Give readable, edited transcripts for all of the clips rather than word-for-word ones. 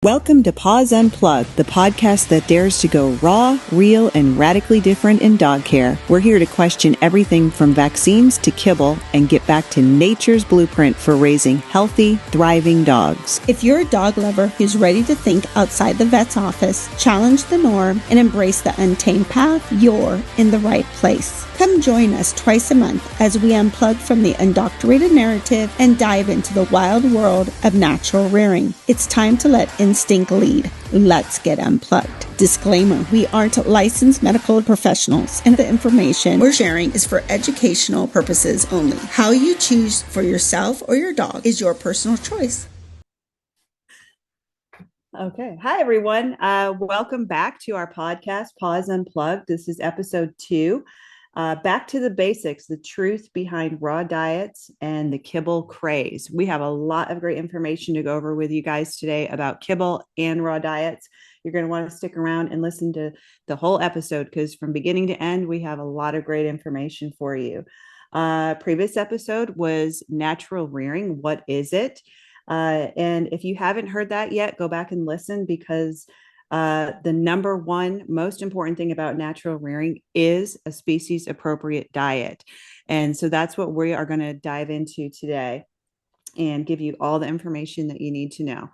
Welcome to Paws Unplugged, the podcast that dares to go raw, real, and radically different in dog care. We're here to question everything from vaccines to kibble and get back to nature's blueprint for raising healthy, thriving dogs. If you're a dog lover who's ready to think outside the vet's office, challenge the norm, and embrace the untamed path, you're in the right place. Come join us twice a month as we unplug from the undoctorated narrative and dive into the wild world of natural rearing. It's time to let instinct lead. Let's get unplugged. Disclaimer, we aren't licensed medical professionals, and the information we're sharing is for educational purposes only. How you choose for yourself or your dog is your personal choice. Okay. Hi, everyone. Welcome back to our podcast, Paws Unplugged. This is episode 2. Back to the basics, the truth behind raw diets and the kibble craze. We have a lot of great information to go over with you guys today about kibble and raw diets. You're going to want to stick around and listen to the whole episode because from beginning to end, we have a lot of great information for you. Previous episode was natural rearing. What is it? And if you haven't heard that yet, go back and listen because the number one most important thing about natural rearing is a species appropriate diet. And so that's what we are going to dive into today and give you all the information that you need to know.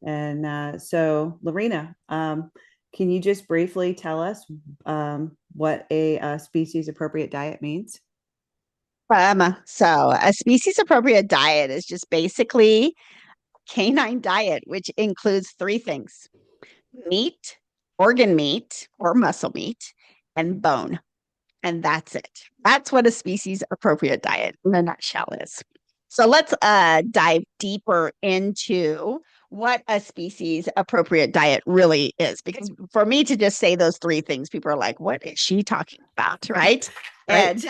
And so Lorina, can you just briefly tell us what a species appropriate diet means? So a species appropriate diet is just basically canine diet, which includes 3 things: meat, organ meat or muscle meat, and bone. And that's it. That's what a species appropriate diet in a nutshell is. So let's dive deeper into what a species appropriate diet really is. Because for me to just say those 3 things, people are like, what is she talking about? Right. Right.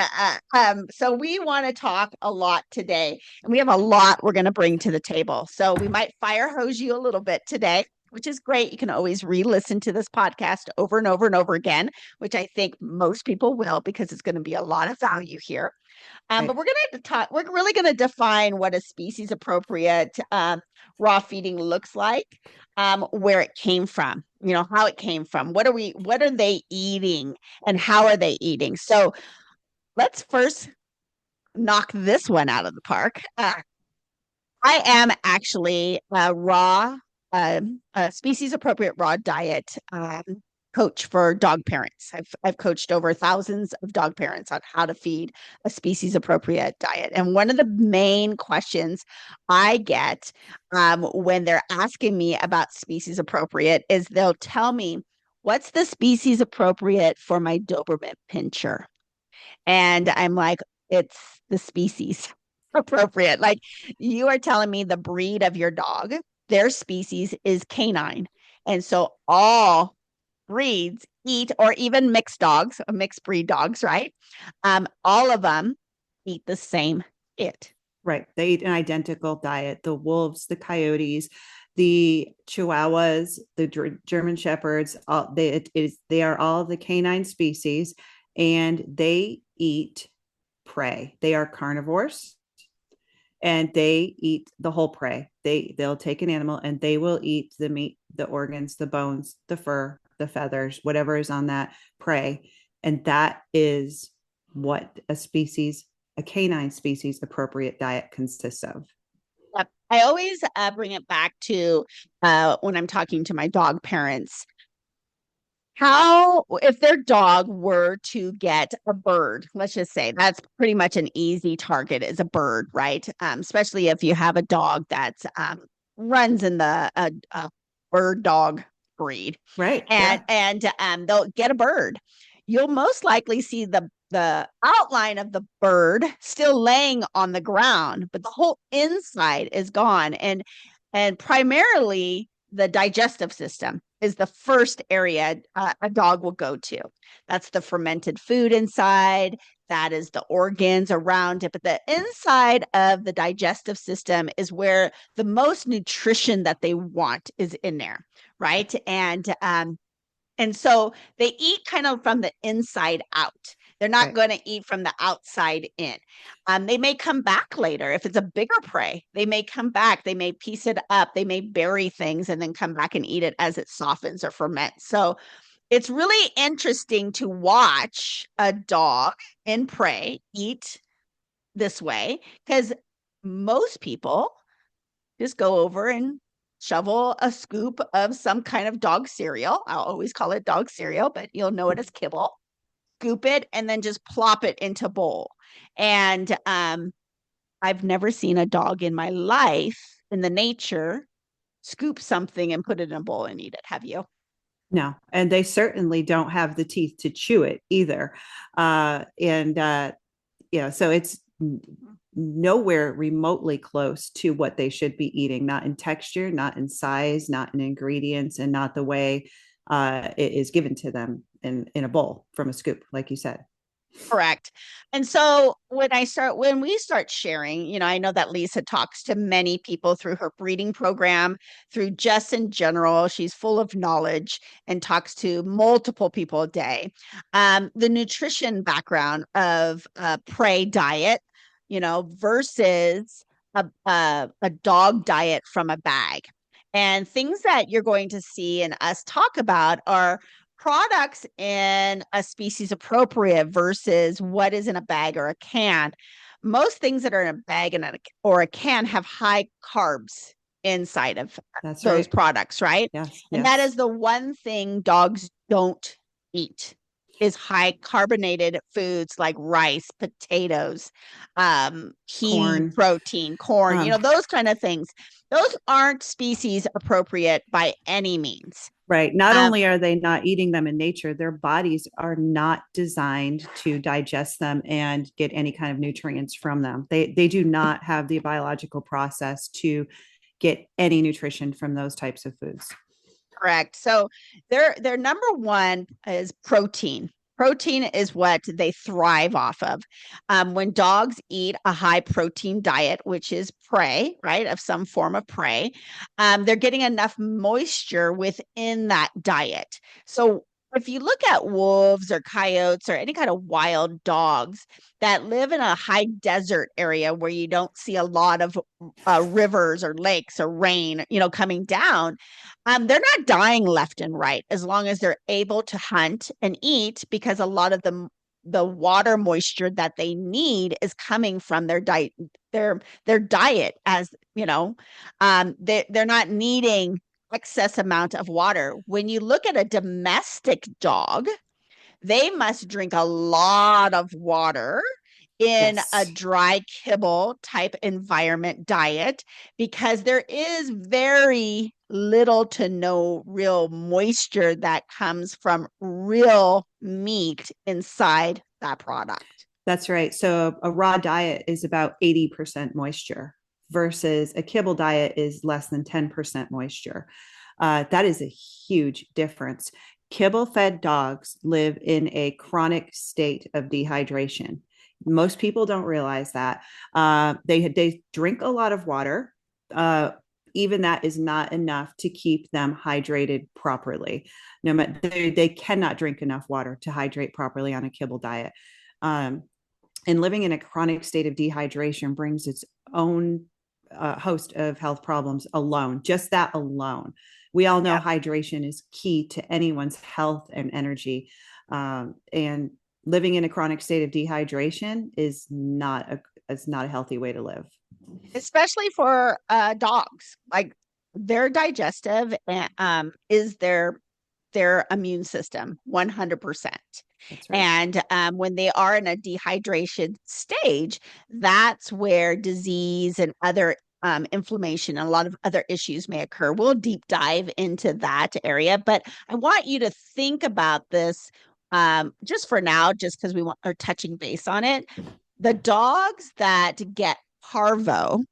And so we want to talk a lot today, and we have a lot we're going to bring to the table. So we might fire hose you a little bit today, which is great. You can always re-listen to this podcast over and over and over again, which I think most people will because it's going to be a lot of value here. Right. But we're really going to define what a species appropriate raw feeding looks like, where it came from, how it came from, what are they eating and how are they eating? So let's first knock this one out of the park. I am actually a species appropriate raw diet coach for dog parents. I've coached over thousands of dog parents on how to feed a species appropriate diet. And one of the main questions I get when they're asking me about species appropriate is they'll tell me, what's the species appropriate for my Doberman Pinscher? And I'm like, it's the species appropriate. Like, you are telling me the breed of your dog, their species is canine. And so all breeds eat, or even mixed dogs, mixed breed dogs, right? All of them eat the same Right. They eat an identical diet. The wolves, the coyotes, the chihuahuas, the German shepherds, they are all the canine species, and they eat prey. They are carnivores, and they eat the whole prey. They'll take an animal and they will eat the meat, the organs, the bones, the fur, the feathers, whatever is on that prey. And that is what a canine species appropriate diet consists of. Yep. I always bring it back to when I'm talking to my dog parents. If their dog were to get a bird, let's just say that's pretty much an easy target, is a bird, right? Especially if you have a dog that's runs in the bird dog breed, right? And they'll get a bird. You'll most likely see the outline of the bird still laying on the ground, but the whole inside is gone, and primarily the digestive system is the first area a dog will go to. That's the fermented food inside. That is the organs around it. But the inside of the digestive system is where the most nutrition that they want is in there, right? And so they eat kind of from the inside out. They're not Right. going to eat from the outside in. They may come back later. If it's a bigger prey, they may come back. They may piece it up. They may bury things and then come back and eat it as it softens or ferments. So it's really interesting to watch a dog in prey eat this way, because most people just go over and shovel a scoop of some kind of dog cereal. I'll always call it dog cereal, but you'll know it as kibble. Scoop it and then just plop it into bowl. And I've never seen a dog in my life in the nature scoop something and put it in a bowl and eat it. Have you? No, and they certainly don't have the teeth to chew it either. And so it's nowhere remotely close to what they should be eating, not in texture, not in size, not in ingredients, and not the way it is given to them in a bowl from a scoop, like you said. Correct. And so when we start sharing, I know that Lisa talks to many people through her breeding program, through just in general. She's full of knowledge and talks to multiple people a day. The nutrition background of a prey diet, versus a dog diet from a bag. And things that you're going to see and us talk about are products in a species appropriate versus what is in a bag or a can. Most things that are in a bag or a can have high carbs inside of That's those right. products, right? Yes. And that Yes. is the one thing dogs don't eat, is high carbonated foods like rice, potatoes, pea Corn. protein, corn, Um, those kind of things. Those aren't species appropriate by any means. Right. Not Um, only are they not eating them in nature, their bodies are not designed to digest them and get any kind of nutrients from them. They do not have the biological process to get any nutrition from those types of foods. Correct. So their number one is protein. Protein is what they thrive off of. When dogs eat a high protein diet, which is prey, right, of some form of prey, they're getting enough moisture within that diet. So if you look at wolves or coyotes or any kind of wild dogs that live in a high desert area where you don't see a lot of rivers or lakes or rain, coming down, they're not dying left and right as long as they're able to hunt and eat, because a lot of the water moisture that they need is coming from their diet, their diet, as they're not needing excess amount of water. When you look at a domestic dog, they must drink a lot of water in a Yes. dry kibble type environment diet, because there is very little to no real moisture that comes from real meat inside that product. That's right. So a raw diet is about 80% moisture versus a kibble diet is less than 10% moisture. That is a huge difference. Kibble fed dogs live in a chronic state of dehydration. Most people don't realize that. They drink a lot of water. Even that is not enough to keep them hydrated properly. No matter they cannot drink enough water to hydrate properly on a kibble diet. Um, and living in a chronic state of dehydration brings its own host of health problems alone, just that alone. We all know Yep. hydration is key to anyone's health and energy. And living in a chronic state of dehydration is not a healthy way to live. Especially for dogs, like their digestive is their immune system 100%. That's right. And when they are in a dehydration stage, that's where disease and other inflammation and a lot of other issues may occur. We'll deep dive into that area, but I want you to think about this just for now, just because are touching base on it. The dogs that get parvo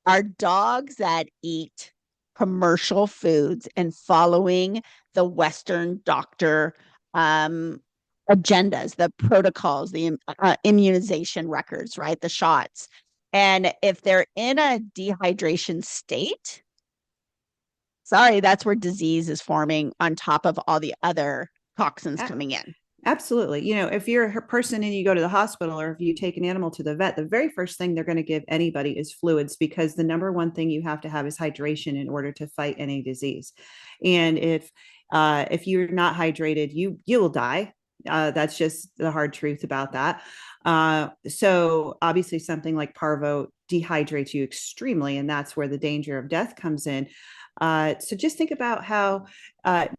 are dogs that eat commercial foods and following the Western doctor agendas, the protocols, the immunization records, right? The shots. And if they're in a dehydration state, sorry, that's where disease is forming on top of all the other toxins coming in. Absolutely. If you're a person and you go to the hospital or if you take an animal to the vet, the very first thing they're going to give anybody is fluids because the number one thing you have to have is hydration in order to fight any disease. And if you're not hydrated, you will die. That's just the hard truth about that. So obviously something like parvo dehydrates you extremely, and that's where the danger of death comes in. So just think about how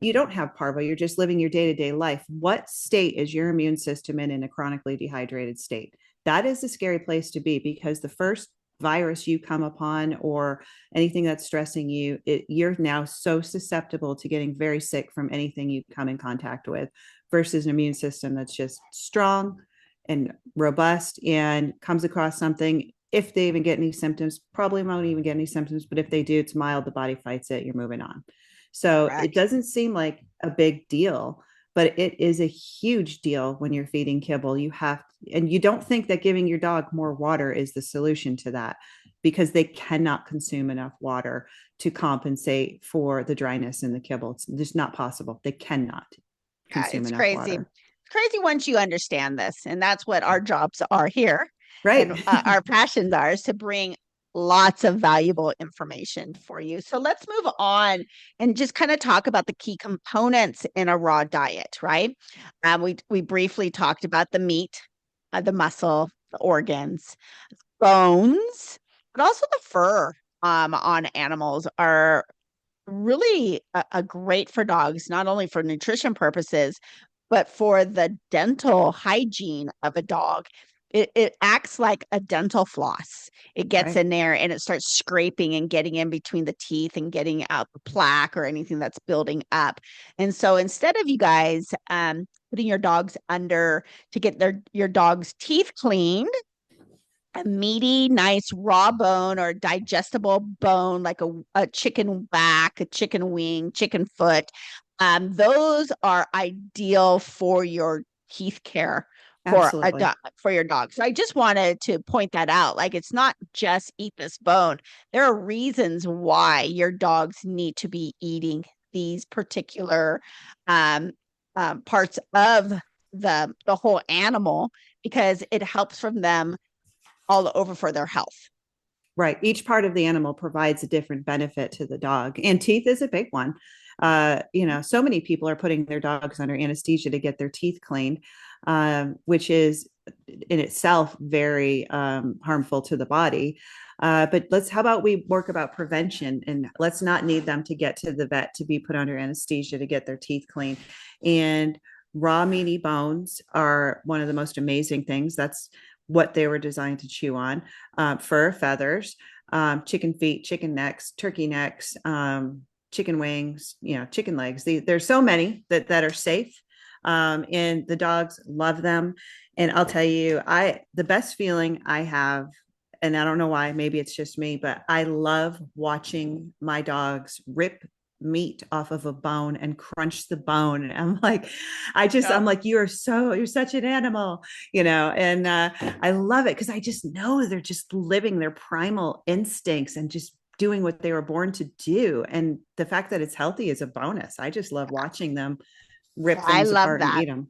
you don't have parvo, you're just living your day-to-day life. What state is your immune system in a chronically dehydrated state? That is a scary place to be because the first virus you come upon or anything that's stressing you, you're now so susceptible to getting very sick from anything you come in contact with versus an immune system that's just strong and robust and comes across something. If they even get any symptoms, probably won't even get any symptoms, but if they do, it's mild, the body fights it, you're moving on. So it Correct. doesn't seem like a big deal, but it is a huge deal when you're feeding kibble. And you don't think that giving your dog more water is the solution to that because they cannot consume enough water to compensate for the dryness in the kibble. It's just not possible. They cannot Yeah, consume it's enough crazy. water. It's crazy once you understand this, and that's what our jobs are here, Right. and our passions are is to bring lots of valuable information for you. So let's move on and just kind of talk about the key components in a raw diet, right? We briefly talked about the meat, the muscle, the organs, bones, but also the fur on animals are really a great for dogs, not only for nutrition purposes, but for the dental hygiene of a dog. It acts like a dental floss. It gets Right. in there and it starts scraping and getting in between the teeth and getting out the plaque or anything that's building up. And so instead of you guys putting your dogs under to get your dog's teeth cleaned, a meaty, nice raw bone or digestible bone, like a chicken back, a chicken wing, chicken foot. Those are ideal for your teeth care Absolutely. for your dog. So I just wanted to point that out. Like it's not just eat this bone. There are reasons why your dogs need to be eating these particular um, parts of the whole animal because it helps from them all over for their health. Right. Each part of the animal provides a different benefit to the dog, and teeth is a big one. So many people are putting their dogs under anesthesia to get their teeth cleaned, which is in itself very harmful to the body. But how about we work about prevention and let's not need them to get to the vet to be put under anesthesia to get their teeth cleaned. And raw meaty bones are one of the most amazing things. That's what they were designed to chew on. Fur, feathers, chicken feet, chicken necks, turkey necks, chicken wings, chicken legs. There's so many that are safe, and the dogs love them. And I'll tell you, the best feeling I have, and I don't know why, maybe it's just me, but I love watching my dogs rip meat off of a bone and crunch the bone. And I'm like, Yep. I'm like, you're such an animal, and I love it because I just know they're just living their primal instincts and just doing what they were born to do. And the fact that it's healthy is a bonus. I just love watching them rip I things love apart and that. eat them.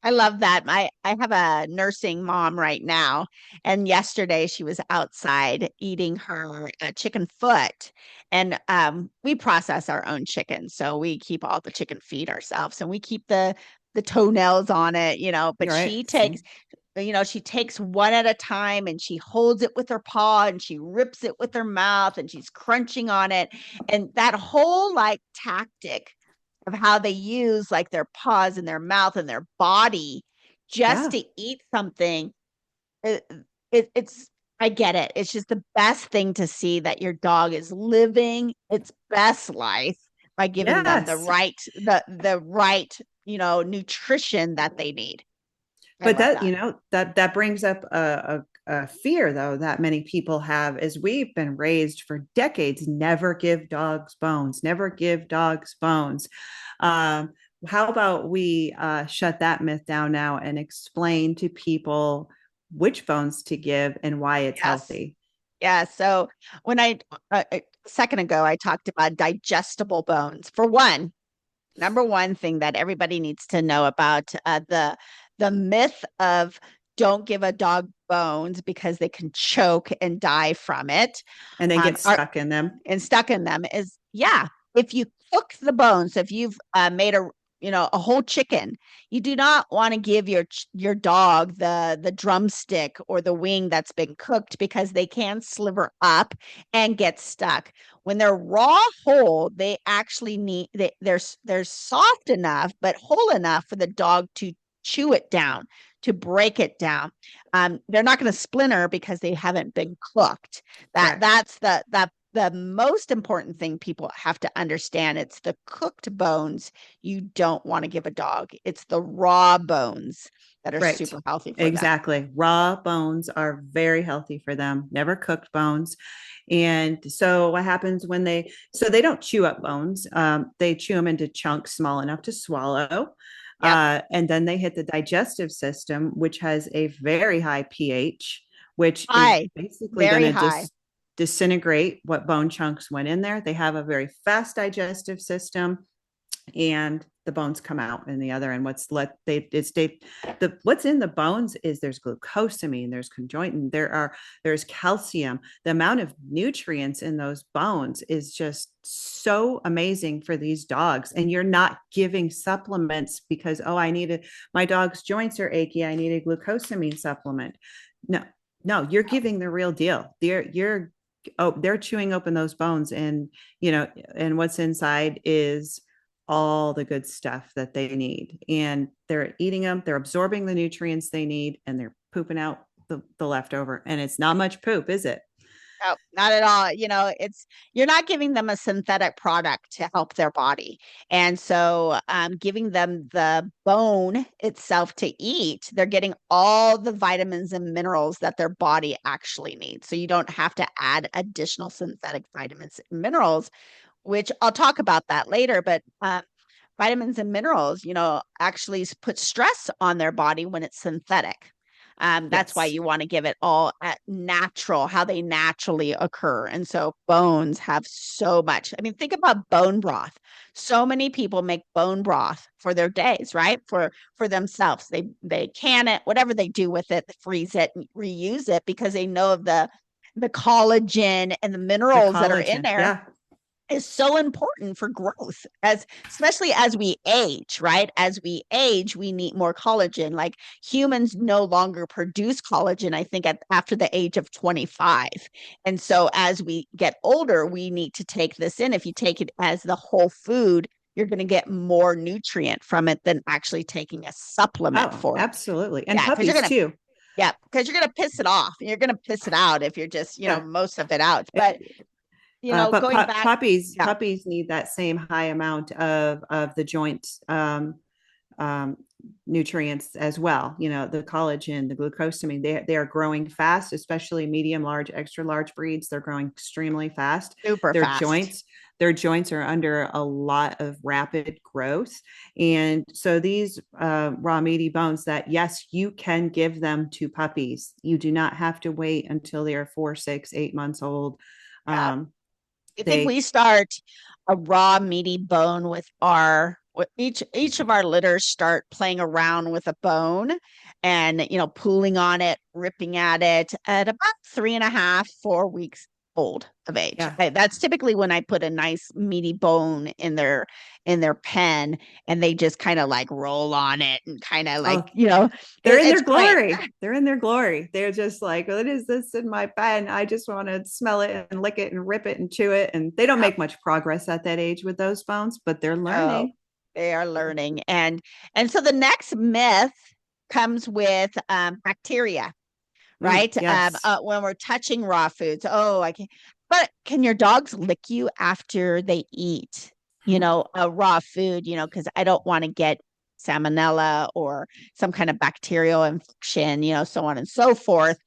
I love that. I have a nursing mom right now, and yesterday she was outside eating her chicken foot, and we process our own chicken, so we keep all the chicken feet ourselves, and we keep the toenails on it, But You're right. Same. she takes one at a time, and she holds it with her paw, and she rips it with her mouth, and she's crunching on it, and that whole like tactic of how they use like their paws and their mouth and their body just Yeah. to eat something. It, it's I get it. It's just the best thing to see that your dog is living its best life by giving them Yes. the right, nutrition that they need. I But love that, that. that brings up a fear though that many people have is we've been raised for decades, never give dogs bones, never give dogs bones. Um, how about we shut that myth down now and explain to people which bones to give and why it's Yes. healthy? Yeah. So when a second ago, I talked about digestible bones. For one, Number one thing that everybody needs to know about the myth of don't give a dog bones because they can choke and die from it. And they get Are stuck in them. and stuck in them is, yeah, if you cook the bones, if you've made a whole chicken, you do not want to give your dog the drumstick or the wing that's been cooked, because they can sliver up and get stuck. When they're raw whole, they actually they're soft enough but whole enough for the dog to chew it down, to break it down. They're not going to splinter because they haven't been cooked. Correct. That's the most important thing people have to understand. It's the cooked bones you don't want to give a dog. It's the raw bones that are Right. super healthy for them. Exactly. Raw bones are very healthy for them, never cooked bones. And so what happens when they don't chew up bones. They chew them into chunks small enough to swallow. Yep. And then they hit the digestive system, which has a very high pH, which is High, basically going very to high. disintegrate what bone chunks went in there. They have a very fast digestive system, and the bones come out in the other. And what's in the bones is there's glucosamine, there's conjointin, there's calcium. The amount of nutrients in those bones is just so amazing for these dogs. And you're not giving supplements because, oh, my dog's joints are achy, I need a glucosamine supplement. No, you're giving the real deal. They're chewing open those bones, and and what's inside is all the good stuff that they need, and they're eating them, they're absorbing the nutrients they need, and they're pooping out the leftover. And it's not much poop, is it? No, not at all. You're not giving them a synthetic product to help their body. And so giving them the bone itself to eat, they're getting all the vitamins and minerals that their body actually needs. So you don't have to add additional synthetic vitamins and minerals, which I'll talk about that later. But vitamins and minerals, actually put stress on their body when it's synthetic. That's why Yes. you want to give it all at natural, how they naturally occur. And so bones have so much. I mean, think about bone broth. So many people make bone broth for their days, right? For themselves. They can it, whatever they do with it, freeze it, and reuse it, because they know of the collagen and the The minerals that are in collagen, there yeah. is so important for growth, especially as we age, right? As we age, we need more collagen. Like, humans no longer produce collagen, I think, after the age of 25. And so as we get older, we need to take this in. If you take it as the whole food, you're going to get more nutrient from it than actually taking a supplement Oh, for it. absolutely. And Yeah, because puppies too. you're gonna piss it off. You're gonna piss it out if you're just, Yeah. most of it out. But But going back, puppies yeah. puppies need that same high amount of the joint um, nutrients as well. The collagen, the glucosamine. They are growing fast, especially medium, large, extra large breeds. They're growing extremely fast. Super Their fast. joints their joints are under a lot of rapid growth, and so these raw meaty bones, that yes, you can give them to puppies. You do not have to wait until they are 4, 6, 8 months old. Yeah. um, I think they we start a raw meaty bone with each of our litters start playing around with a bone, and pulling on it, ripping at it at about 3.5, 4 weeks old of age. Yeah. That's typically when I put a nice meaty bone in their pen, and they just kind of like roll on it and kind of like, Oh, they're in their it's great. glory. They're in their glory. They're just like, what is this in my pen? I just want to smell it and lick it and rip it and chew it. And they don't Yep. make much progress at that age with those bones, but they're Oh, learning. they are learning. And so the next myth comes with bacteria, right? Yes. When we're touching raw foods. Oh, I can, but can your dogs lick you after they eat, a raw food, because I don't want to get salmonella or some kind of bacterial infection, so on and so forth.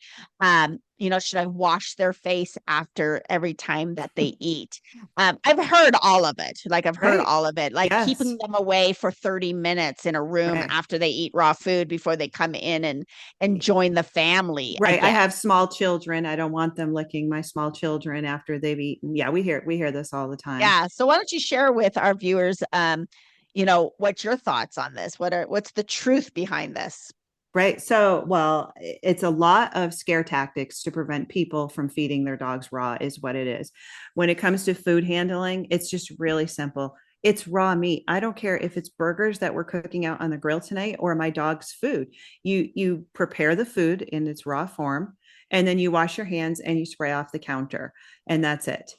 Should I wash their face after every time that they eat? I've heard all of it. Like, I've heard Right. all of it, like Yes. keeping them away for 30 minutes in a room Right. after they eat raw food before they come in and join the family Right. I again. have small children. I don't want them licking my small children after they've eaten. Yeah, we hear this all the time. Yeah. So why don't you share with our viewers, what's your thoughts on this? What's the truth behind this? Right. So, well, it's a lot of scare tactics to prevent people from feeding their dogs raw, is what it is. When it comes to food handling, it's just really simple. It's raw meat. I don't care if it's burgers that we're cooking out on the grill tonight or my dog's food. You prepare the food in its raw form, and then you wash your hands and you spray off the counter, and that's it.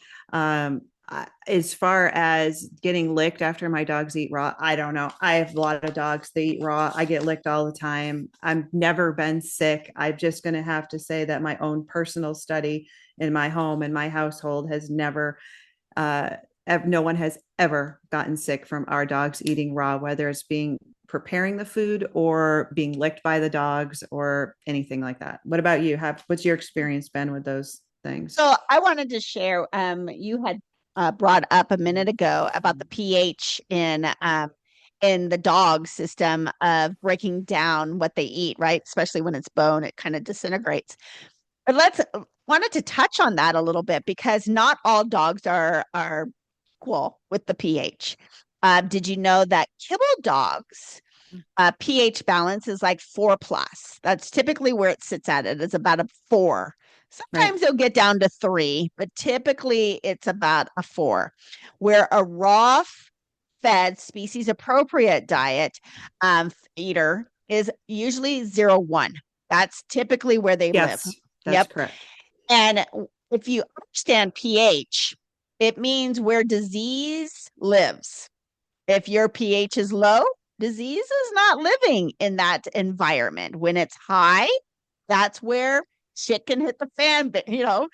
As far as getting licked after my dogs eat raw, I don't know. I have a lot of dogs, they eat raw. I get licked all the time. I've never been sick. I'm just going to have to say that my own personal study in my home and my household has never, no one has ever gotten sick from our dogs eating raw, whether it's being preparing the food or being licked by the dogs or anything like that. What about you? What's your experience been with those things? So I wanted to share, you had brought up a minute ago about the pH in the dog system of breaking down what they eat, right? Especially when it's bone, it kind of disintegrates. But wanted to touch on that a little bit because not all dogs are equal with the pH. Did you know that kibble dogs pH balance is like 4 plus? That's typically where it sits at. It is about a 4. Sometimes Right. they'll get down to 3, but typically it's about a 4. Where a raw fed species appropriate diet eater is usually 0, 1. That's typically where they live. Yes, that's Yep. correct. And if you understand pH, it means where disease lives. If your pH is low, disease is not living in that environment. When it's high, that's where shit can hit the fan, but Yeah.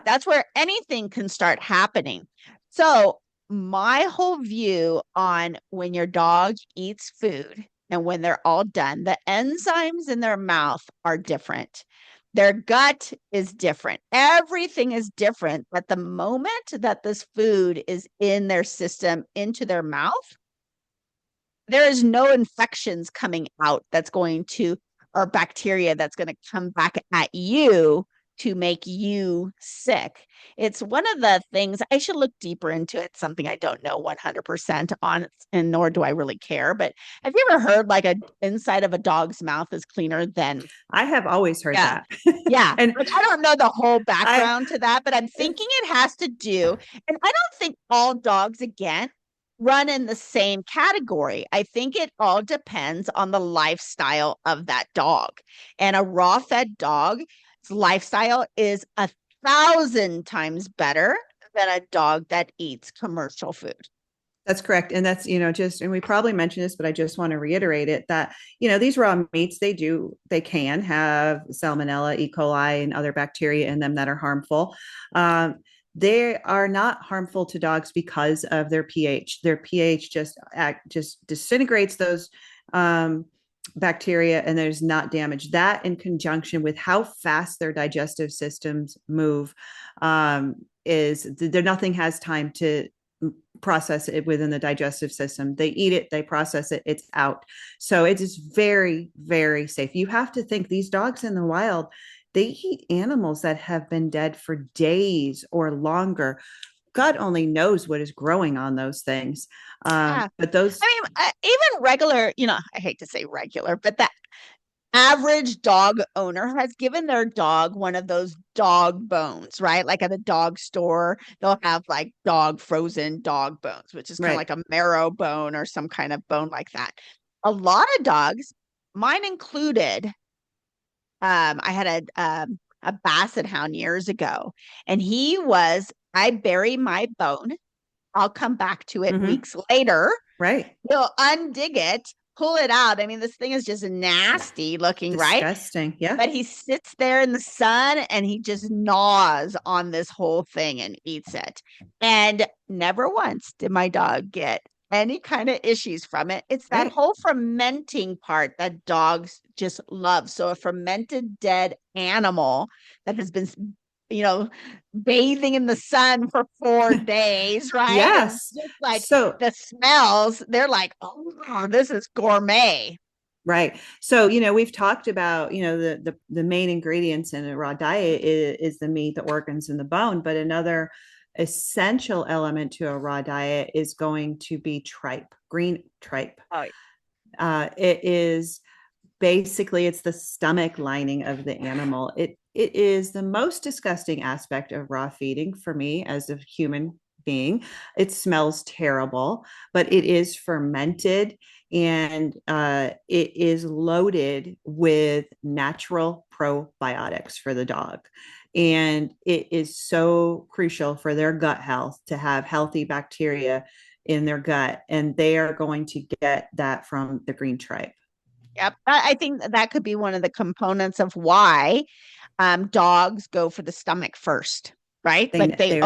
that's where anything can start happening. So my whole view on when your dog eats food and when they're all done, the enzymes in their mouth are different. Their gut is different. Everything is different. But the moment that this food is in their system, into their mouth, there is no infections coming out that's going to, or bacteria that's going to come back at you to make you sick. It's one of the things I should look deeper into. It's something I don't know 100% on, and nor do I really care. But have you ever heard like a inside of a dog's mouth is cleaner than? I have always heard Yeah. that. Yeah. And Like, I don't know the whole I, background to that, but I'm thinking it has to do, and I don't think all dogs, again, run in the same category. I think it all depends on the lifestyle of that dog. And a raw fed dog's lifestyle is 1,000 times better than a dog that eats commercial food. that's correct. And that's, and we probably mentioned this, but I just want to reiterate it that, these raw meats, they can have salmonella, E. coli, and other bacteria in them that are harmful. They are not harmful to dogs because of their pH. Their pH just disintegrates those bacteria, and there's not damage. That in conjunction with how fast their digestive systems move, is there nothing has time to process it within the digestive system. They eat it, they process it, it's out. So it is very, very safe. You have to think these dogs in the wild, they eat animals that have been dead for days or longer. God only knows what is growing on those things. Yeah. But those, I mean, even regular, I hate to say regular, but that average dog owner has given their dog one of those dog bones, right? Like at a dog store, they'll have like frozen dog bones, which is kind of right. like a marrow bone or some kind of bone like that. A lot of dogs, mine included, I had a basset hound years ago, and I bury my bone. I'll come back to it Mm-hmm. weeks later. Right. He'll undig it, pull it out. I mean, this thing is just nasty looking, right? Disgusting. Yeah. But he sits there in the sun and he just gnaws on this whole thing and eats it. And never once did my dog get any kind of issues from it. It's that Right. whole fermenting part that dogs just love. So a fermented dead animal that has been, you know, bathing in the sun for 4 days, right? And Yes. just like So the smells, they're like, oh, this is gourmet. right. So, we've talked about, the main ingredients in a raw diet is the meat, the organs, and the bone. But another essential element to a raw diet is going to be tripe, green tripe. Oh, It is basically, it's the stomach lining of the animal. It is the most disgusting aspect of raw feeding for me as a human being. It smells terrible, but it is fermented, and it is loaded with natural probiotics for the dog. And it is so crucial for their gut health to have healthy bacteria in their gut. And they are going to get that from the green tripe. yep. I think that could be one of the components of why dogs go for the stomach first, right? Like They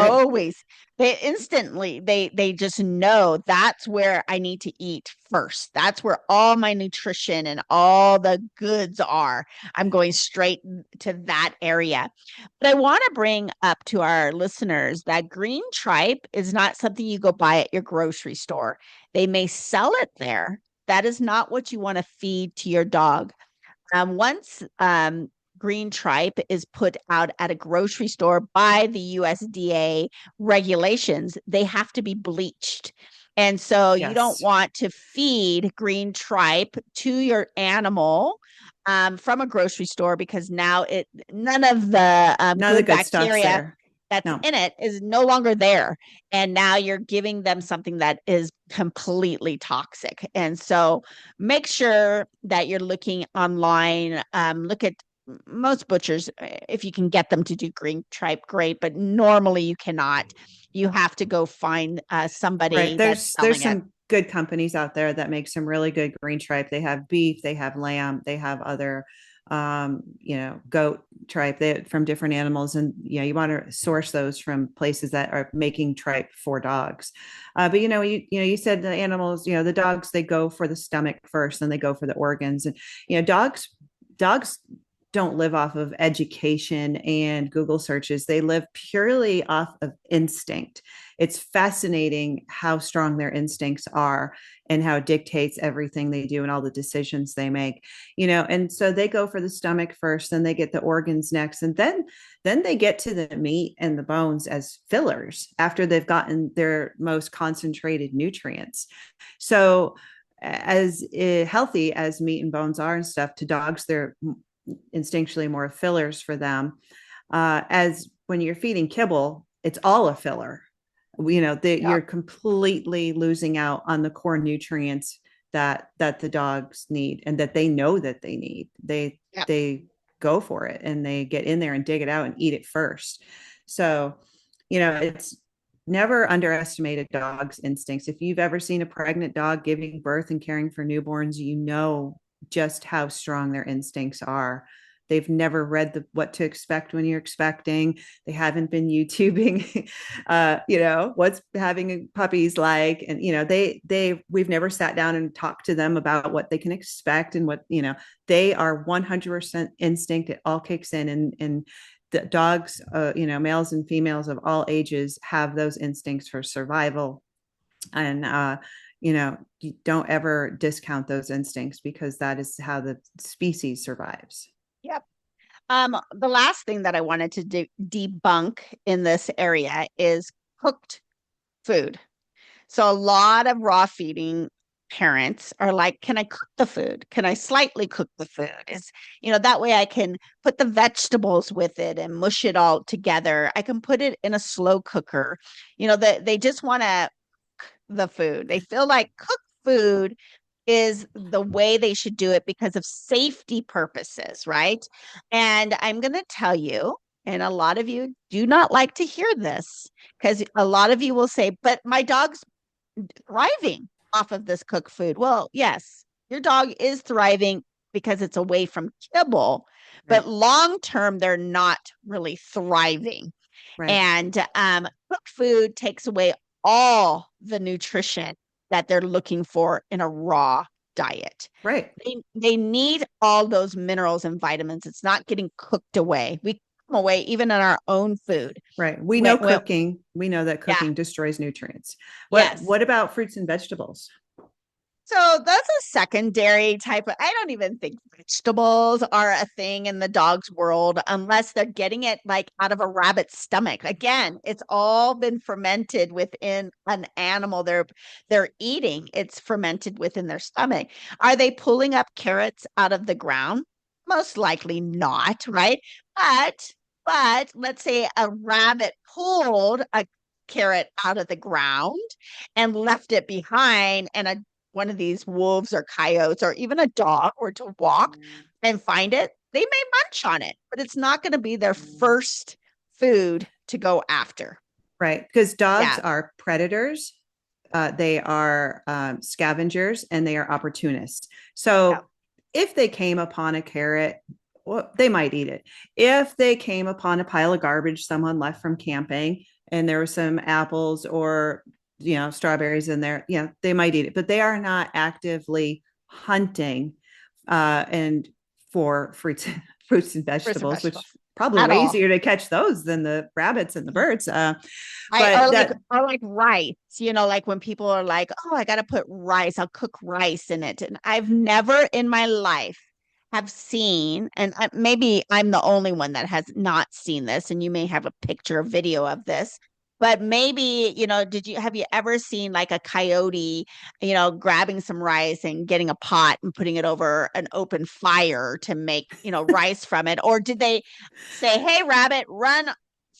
they instantly, they just know that's where I need to eat first. That's where all my nutrition and all the goods are. I'm going straight to that area. But I want to bring up to our listeners that green tripe is not something you go buy at your grocery store. They may sell it there. That is not what you want to feed to your dog. Once green tripe is put out at a grocery store by the USDA regulations, they have to be bleached. And so you don't Yes. want to feed green tripe to your animal from a grocery store, because now none of the None of the good good stuff's bacteria there. that's No. in it is no longer there. And now you're giving them something that is completely toxic. And so make sure that you're looking online. Look at most butchers, if you can get them to do green tripe, great. But normally you cannot. You have to go find Right. somebody that's There's selling it. some good companies out there that make some really good green tripe. They have beef, they have lamb, they have other goat tripe they from different animals. And you want to source those from places that are making tripe for dogs. But you said the animals, the dogs, they go for the stomach first, then they go for the organs. And dogs don't live off of education and Google searches. They live purely off of instinct. It's fascinating how strong their instincts are and how it dictates everything they do and all the decisions they make. And so they go for the stomach first, then they get the organs next, and then they get to the meat and the bones as fillers after they've gotten their most concentrated nutrients. So as healthy as meat and bones are and stuff, to dogs, they're instinctually more fillers for them. As when you're feeding kibble, it's all a filler. You're completely losing out on the core nutrients that the dogs need and that they know that they need. They go for it and they get in there and dig it out and eat it first. So, it's never underestimate a dog's instincts. If you've ever seen a pregnant dog giving birth and caring for newborns, just how strong their instincts are. They've never read what to expect when you're expecting. They haven't been YouTubing, what's having puppies like. And, we've never sat down and talked to them about what they can expect and what, they are 100% instinct. It all kicks in, and the dogs, males and females of all ages have those instincts for survival. And, you don't ever discount those instincts because that is how the species survives. Yep. The last thing that I wanted to debunk in this area is cooked food. So a lot of raw feeding parents are like, can I cook the food? Can I slightly cook the food? That way I can put the vegetables with it and mush it all together. I can put it in a slow cooker. They just want to the food. They feel like cooked food is the way they should do it because of safety purposes, right? And I'm going to tell you, and a lot of you do not like to hear this, because a lot of you will say, but my dog's thriving off of this cooked food. Well, yes, your dog is thriving because it's away from kibble, Right. but long term, they're not really thriving. Right. And cooked food takes away all the nutrition that they're looking for in a raw diet. Right. They need all those minerals and vitamins. It's not getting cooked away. We come away even in our own food. Right. We know that Yeah. cooking destroys nutrients. Yes. What about fruits and vegetables? So that's a secondary type of, I don't even think vegetables are a thing in the dog's world unless they're getting it like out of a rabbit's stomach. Again, it's all been fermented within an animal they're eating. It's fermented within their stomach. Are they pulling up carrots out of the ground? Most likely not, right? But let's say a rabbit pulled a carrot out of the ground and left it behind, and one of these wolves or coyotes or even a dog were to walk and find it, they may munch on it, but it's not going to be their first food to go after. Right. Because dogs Yeah. are predators, they are scavengers, and they are opportunists. So Yeah. if they came upon a carrot, well, they might eat it. If they came upon a pile of garbage someone left from camping and there were some apples or strawberries in there, yeah, they might eat it, but they are not actively hunting and for fruits fruits and vegetables, which probably At way all. easier to catch those than the rabbits and the birds. Or like rice, like when people are like, oh, I got to put rice, I'll cook rice in it. And I've never in my life have seen, and maybe I'm the only one that has not seen this, and you may have a picture or video of this, but maybe, have you ever seen like a coyote, grabbing some rice and getting a pot and putting it over an open fire to make, rice from it? Or did they say, hey, rabbit, run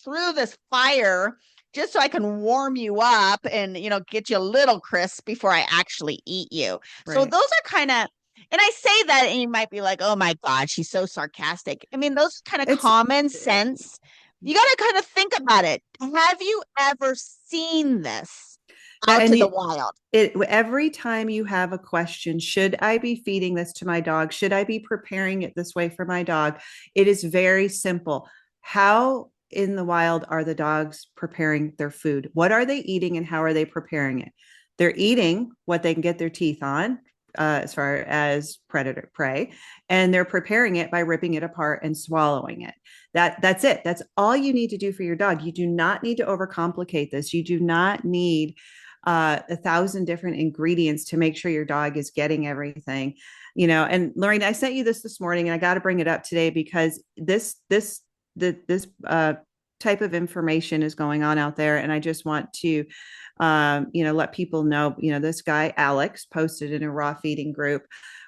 through this fire just so I can warm you up and, get you a little crisp before I actually eat you? Right. So those are kind of, and I say that and you might be like, oh my God, she's so sarcastic. I mean, those kind of common sense. You got to kind of think about it. Have you ever seen this out to the wild? Every time you have a question, should I be feeding this to my dog? Should I be preparing it this way for my dog? It is very simple. How in the wild are the dogs preparing their food? What are they eating and how are they preparing it? They're eating what they can get their teeth on, as far as predator prey, and they're preparing it by ripping it apart and swallowing it. That's it. That's all you need to do for your dog. You do not need to overcomplicate this. You do not need 1,000 different ingredients to make sure your dog is getting everything. And Lorraine, I sent you this morning, and I got to bring it up today because this type of information is going on out there, and I just want to let people know. This guy Alex posted in a raw feeding group,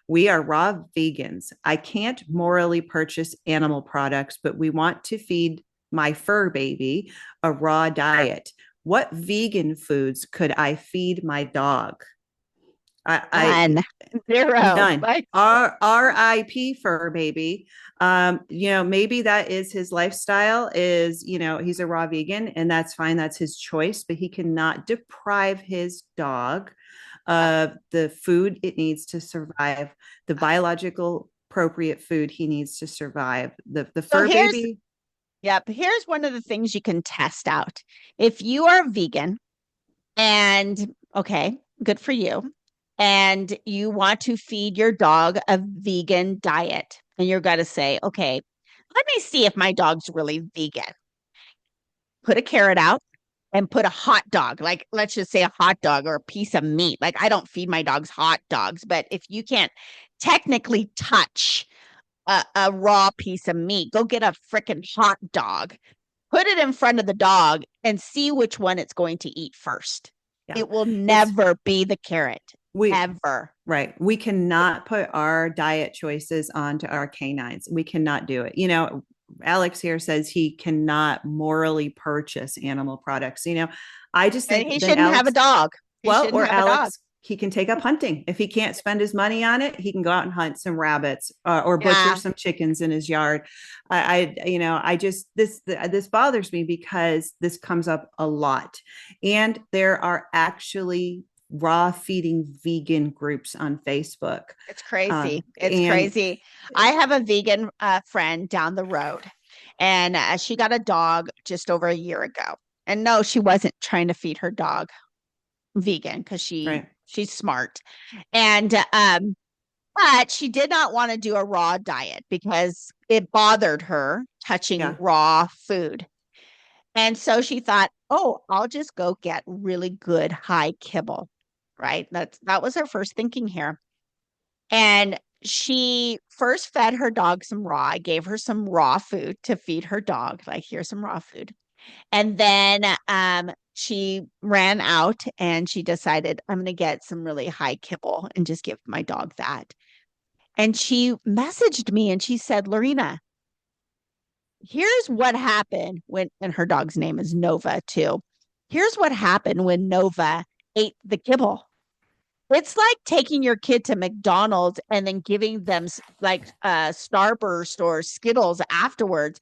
we are raw vegans. I can't morally purchase animal products, but we want to feed my fur baby a raw diet. What vegan foods could I feed my dog? None. Zero. None. R.I.P. fur baby. Maybe that is his lifestyle, is, he's a raw vegan, and that's fine. That's his choice, but he cannot deprive his dog of the food it needs to survive, the biological appropriate food he needs to survive. The fur baby. Yep. Here's one of the things you can test out. If you are vegan and okay, good for you, and you want to feed your dog a vegan diet, and you're going to say, okay, let me see if my dog's really vegan. Put a carrot out and put a hot dog, like let's just say a hot dog or a piece of meat. Like I don't feed my dogs hot dogs, but if you can't technically touch a raw piece of meat, go get a freaking hot dog, put it in front of the dog and see which one it's going to eat first. Yeah. It will never be the carrot. Ever. Right. We cannot put our diet choices onto our canines. We cannot do it. Alex here says he cannot morally purchase animal products. I just think he shouldn't have a dog. Or Alex, he can take up hunting. If he can't spend his money on it, he can go out and hunt some rabbits or butcher some chickens in his yard. This bothers me because this comes up a lot, and there are actually raw feeding vegan groups on Facebook. It's crazy. It's crazy. I have a vegan friend down the road, and she got a dog just over a year ago. And no, she wasn't trying to feed her dog vegan because she's smart. And but she did not want to do a raw diet because it bothered her touching raw food. And so she thought, oh, I'll just go get really good high kibble. right? That was her first thinking here. And she first fed her dog some raw. I gave her some raw food to feed her dog. Like, here's some raw food. And then she ran out and she decided, I'm going to get some really high kibble and just give my dog that. And she messaged me and she said, Lorina, here's what happened when, and her dog's name is Nova too. Here's what happened when Nova ate the kibble. It's like taking your kid to McDonald's and then giving them like Starburst or Skittles afterwards.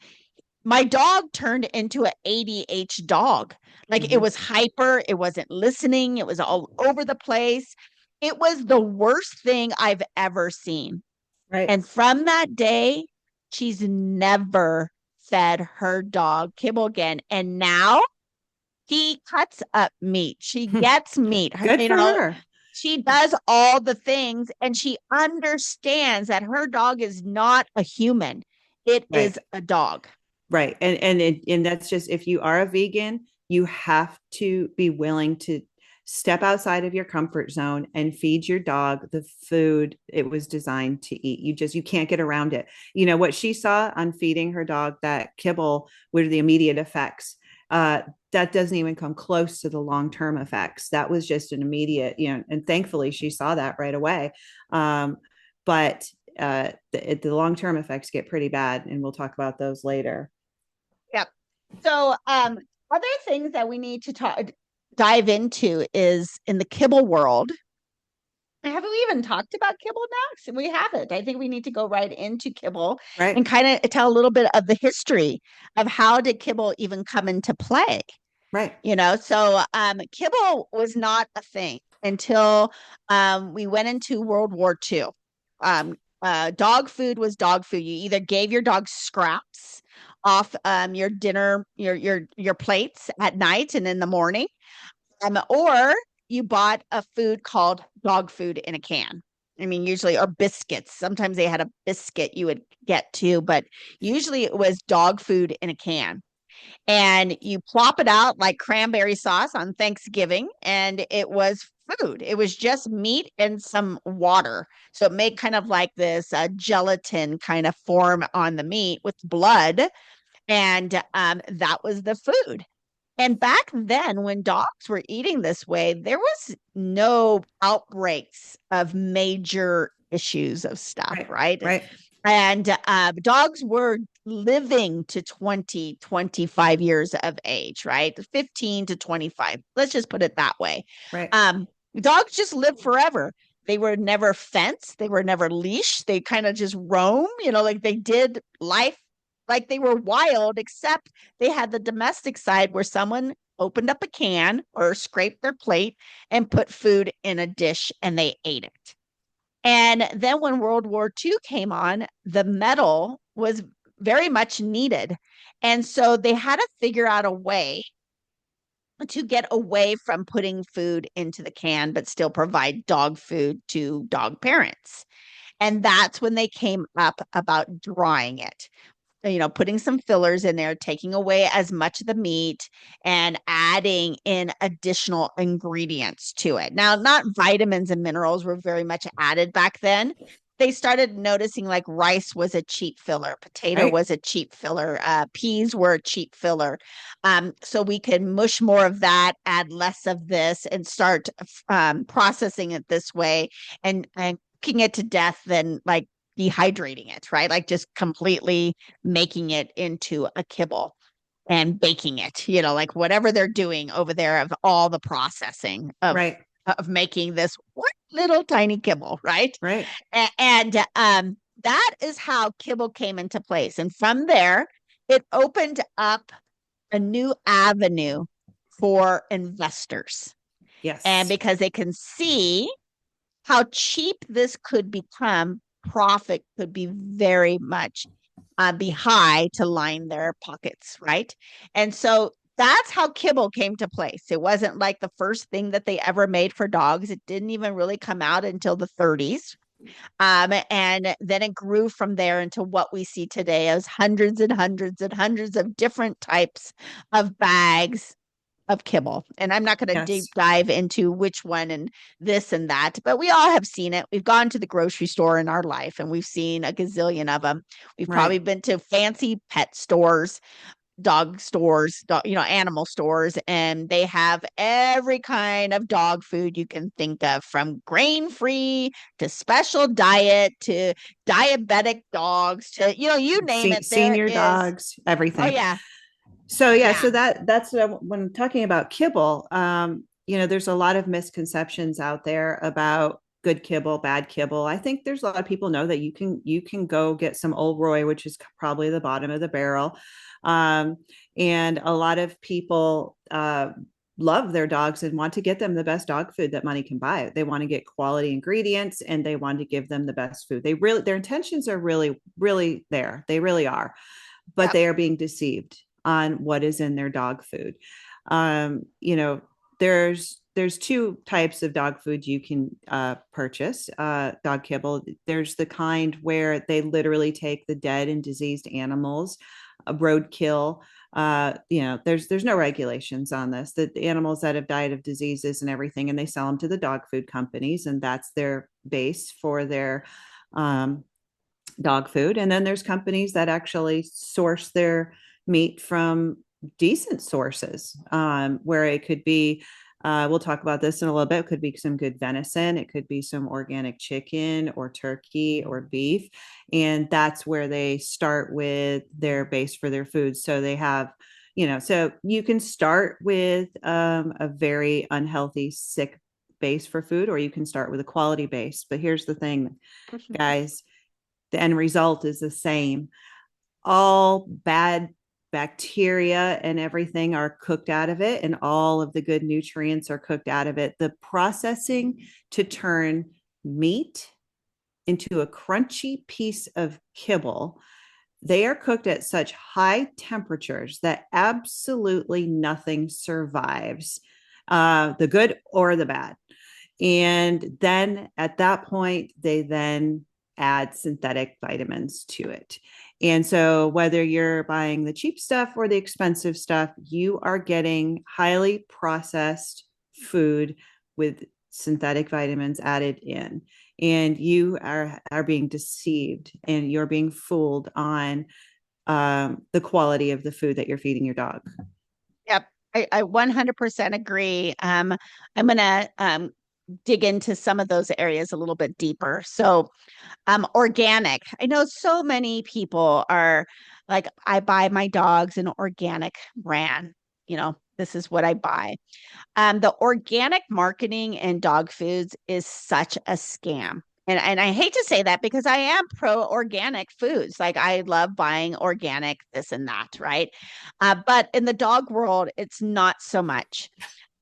My dog turned into an ADH dog. Like, it was hyper, it wasn't listening, it was all over the place. It was the worst thing I've ever seen. Right. And from that day, she's never fed her dog kibble again. And now he cuts up meat. She gets meat. Good for her. She does all the things, and she understands that her dog is not a human. It is a dog. Right. And that's just, if you are a vegan, you have to be willing to step outside of your comfort zone and feed your dog the food it was designed to eat. You can't get around it. You know what she saw on feeding her dog that kibble were the immediate effects. That doesn't even come close to the long-term effects. That was just an immediate, and thankfully she saw that right away. But the long-term effects get pretty bad, and we'll talk about those later. Yep. So other things that we need to dive into is in the kibble world. Have we even talked about kibble now? We haven't. I think we need to go right into kibble and kind of tell a little bit of the history of how did kibble even come into play. Right. So kibble was not a thing until we went into World War II. Dog food was dog food. You either gave your dog scraps off your dinner, your plates at night and in the morning, or you bought a food called dog food in a can. I mean, usually, or biscuits. Sometimes they had a biscuit you would get too, but usually it was dog food in a can. And you plop it out like cranberry sauce on Thanksgiving, and it was food. It was just meat and some water. So it made kind of like this gelatin kind of form on the meat with blood. And that was the food. And back then, when dogs were eating this way, there was no outbreaks of major issues of stuff, right? Right. And dogs were living to 20, 25 years of age, right? 15 to 25. Let's just put it that way. Right. Dogs just lived forever. They were never fenced. They were never leashed. They kind of just roam, like they did life like they were wild, except they had the domestic side where someone opened up a can or scraped their plate and put food in a dish and they ate it. And then when World War II came on, the metal was very much needed. And so they had to figure out a way to get away from putting food into the can, but still provide dog food to dog parents. And that's when they came up about drying it. Putting some fillers in there, taking away as much of the meat and adding in additional ingredients to it. Now, not vitamins and minerals were very much added back then. They started noticing like rice was a cheap filler, potato was a cheap filler, peas were a cheap filler. So we could mush more of that, add less of this, and start processing it this way and cooking it to death than like dehydrating it, right? Like just completely making it into a kibble and baking it, like whatever they're doing over there of all the processing of making this one little tiny kibble, right? Right. And that is how kibble came into place. And from there, it opened up a new avenue for investors. Yes. And because they can see how cheap this could become, profit could be very much be high to line their pockets, right? And so that's how kibble came to place. It wasn't like the first thing that they ever made for dogs. It didn't even really come out until the 30s. And then it grew from there into what we see today as hundreds and hundreds and hundreds of different types of bags of kibble. And I'm not going to deep Yes. dive into which one and this and that, but we all have seen it. We've gone to the grocery store in our life and we've seen a gazillion of them. We've Right. probably been to fancy pet stores, dog stores, animal stores, and they have every kind of dog food you can think of, from grain-free to special diet to diabetic dogs to, you name it, there Senior is. dogs, Oh everything. yeah. So yeah, Yeah. so that's when talking about kibble, there's a lot of misconceptions out there about good kibble, bad kibble. I think there's a lot of people know that you can go get some Old Roy, which is probably the bottom of the barrel, and a lot of people love their dogs and want to get them the best dog food that money can buy. They want to get quality ingredients and they want to give them the best food. Their intentions are really, really there. They really are, but Yep. they are being deceived on what is in their dog food. You know, there's two types of dog food you can purchase dog kibble. There's the kind where they literally take the dead and diseased animals, roadkill. There's no regulations on this. The animals that have died of diseases and everything, and they sell them to the dog food companies, and that's their base for their um, dog food. And then there's companies that actually source their meat from decent sources, where it could be, we'll talk about this in a little bit, it could be some good venison, it could be some organic chicken or turkey or beef. And that's where they start with their base for their food. So they have, so you can start with a very unhealthy, sick base for food, or you can start with a quality base. But here's the thing, guys, the end result is the same. All bad bacteria and everything are cooked out of it, and all of the good nutrients are cooked out of it. The processing to turn meat into a crunchy piece of kibble, they are cooked at such high temperatures that absolutely nothing survives, the good or the bad. And then at that point, they then add synthetic vitamins to it. And so, whether you're buying the cheap stuff or the expensive stuff, you are getting highly processed food with synthetic vitamins added in. And you are being deceived and you're being fooled on the quality of the food that you're feeding your dog. Yep. I 100% agree. I'm gonna dig into some of those areas a little bit deeper. So, organic. I know so many people are like, I buy my dogs an organic brand. This is what I buy. The organic marketing in dog foods is such a scam. And I hate to say that because I am pro organic foods. Like, I love buying organic, this and that, right? But in the dog world, it's not so much.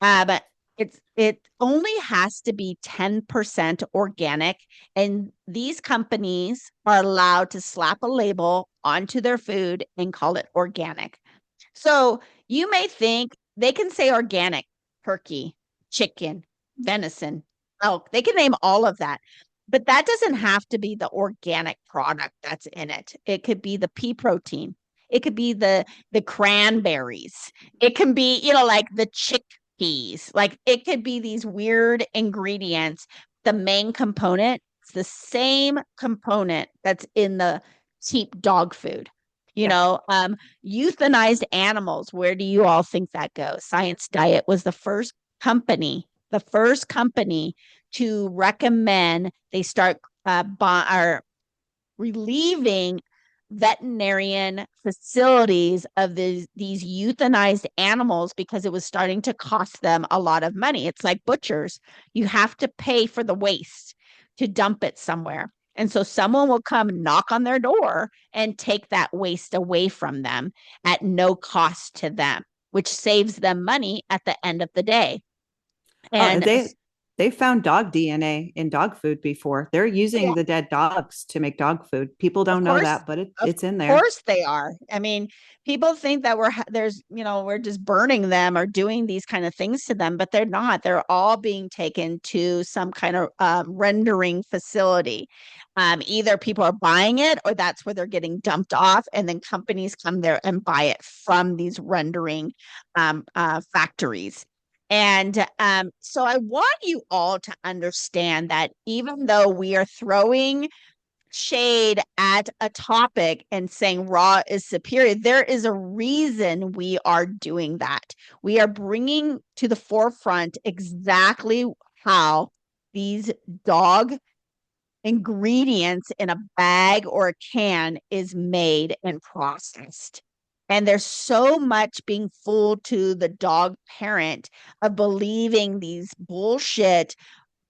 But it only has to be 10% organic, and these companies are allowed to slap a label onto their food and call it organic. So you may think they can say organic turkey, chicken, venison, elk. They can name all of that. But that doesn't have to be the organic product that's in it. It could be the pea protein. It could be the cranberries. It can be, like the chickpeas. Like, it could be these weird ingredients. The main component is the same component that's in the cheap dog food. Yeah. Euthanized animals. Where do you all think that goes? Science Diet was the first company to recommend they start or relieving veterinarian facilities of these euthanized animals because it was starting to cost them a lot of money. It's like butchers. You have to pay for the waste to dump it somewhere. And so someone will come knock on their door and take that waste away from them at no cost to them, which saves them money at the end of the day. Oh, And they They found dog DNA in dog food before. They're using the dead dogs to make dog food. People Of don't know course, that, but of it's in there. course they are. I mean, people think that we're just burning them or doing these kind of things to them, but they're not. They're all being taken to some kind of rendering facility. Either people are buying it or that's where they're getting dumped off, and then companies come there and buy it from these rendering factories. And so I want you all to understand that even though we are throwing shade at a topic and saying raw is superior, there is a reason we are doing that. We are bringing to the forefront exactly how these dog ingredients in a bag or a can is made and processed. And there's so much being fooled to the dog parent of believing these bullshit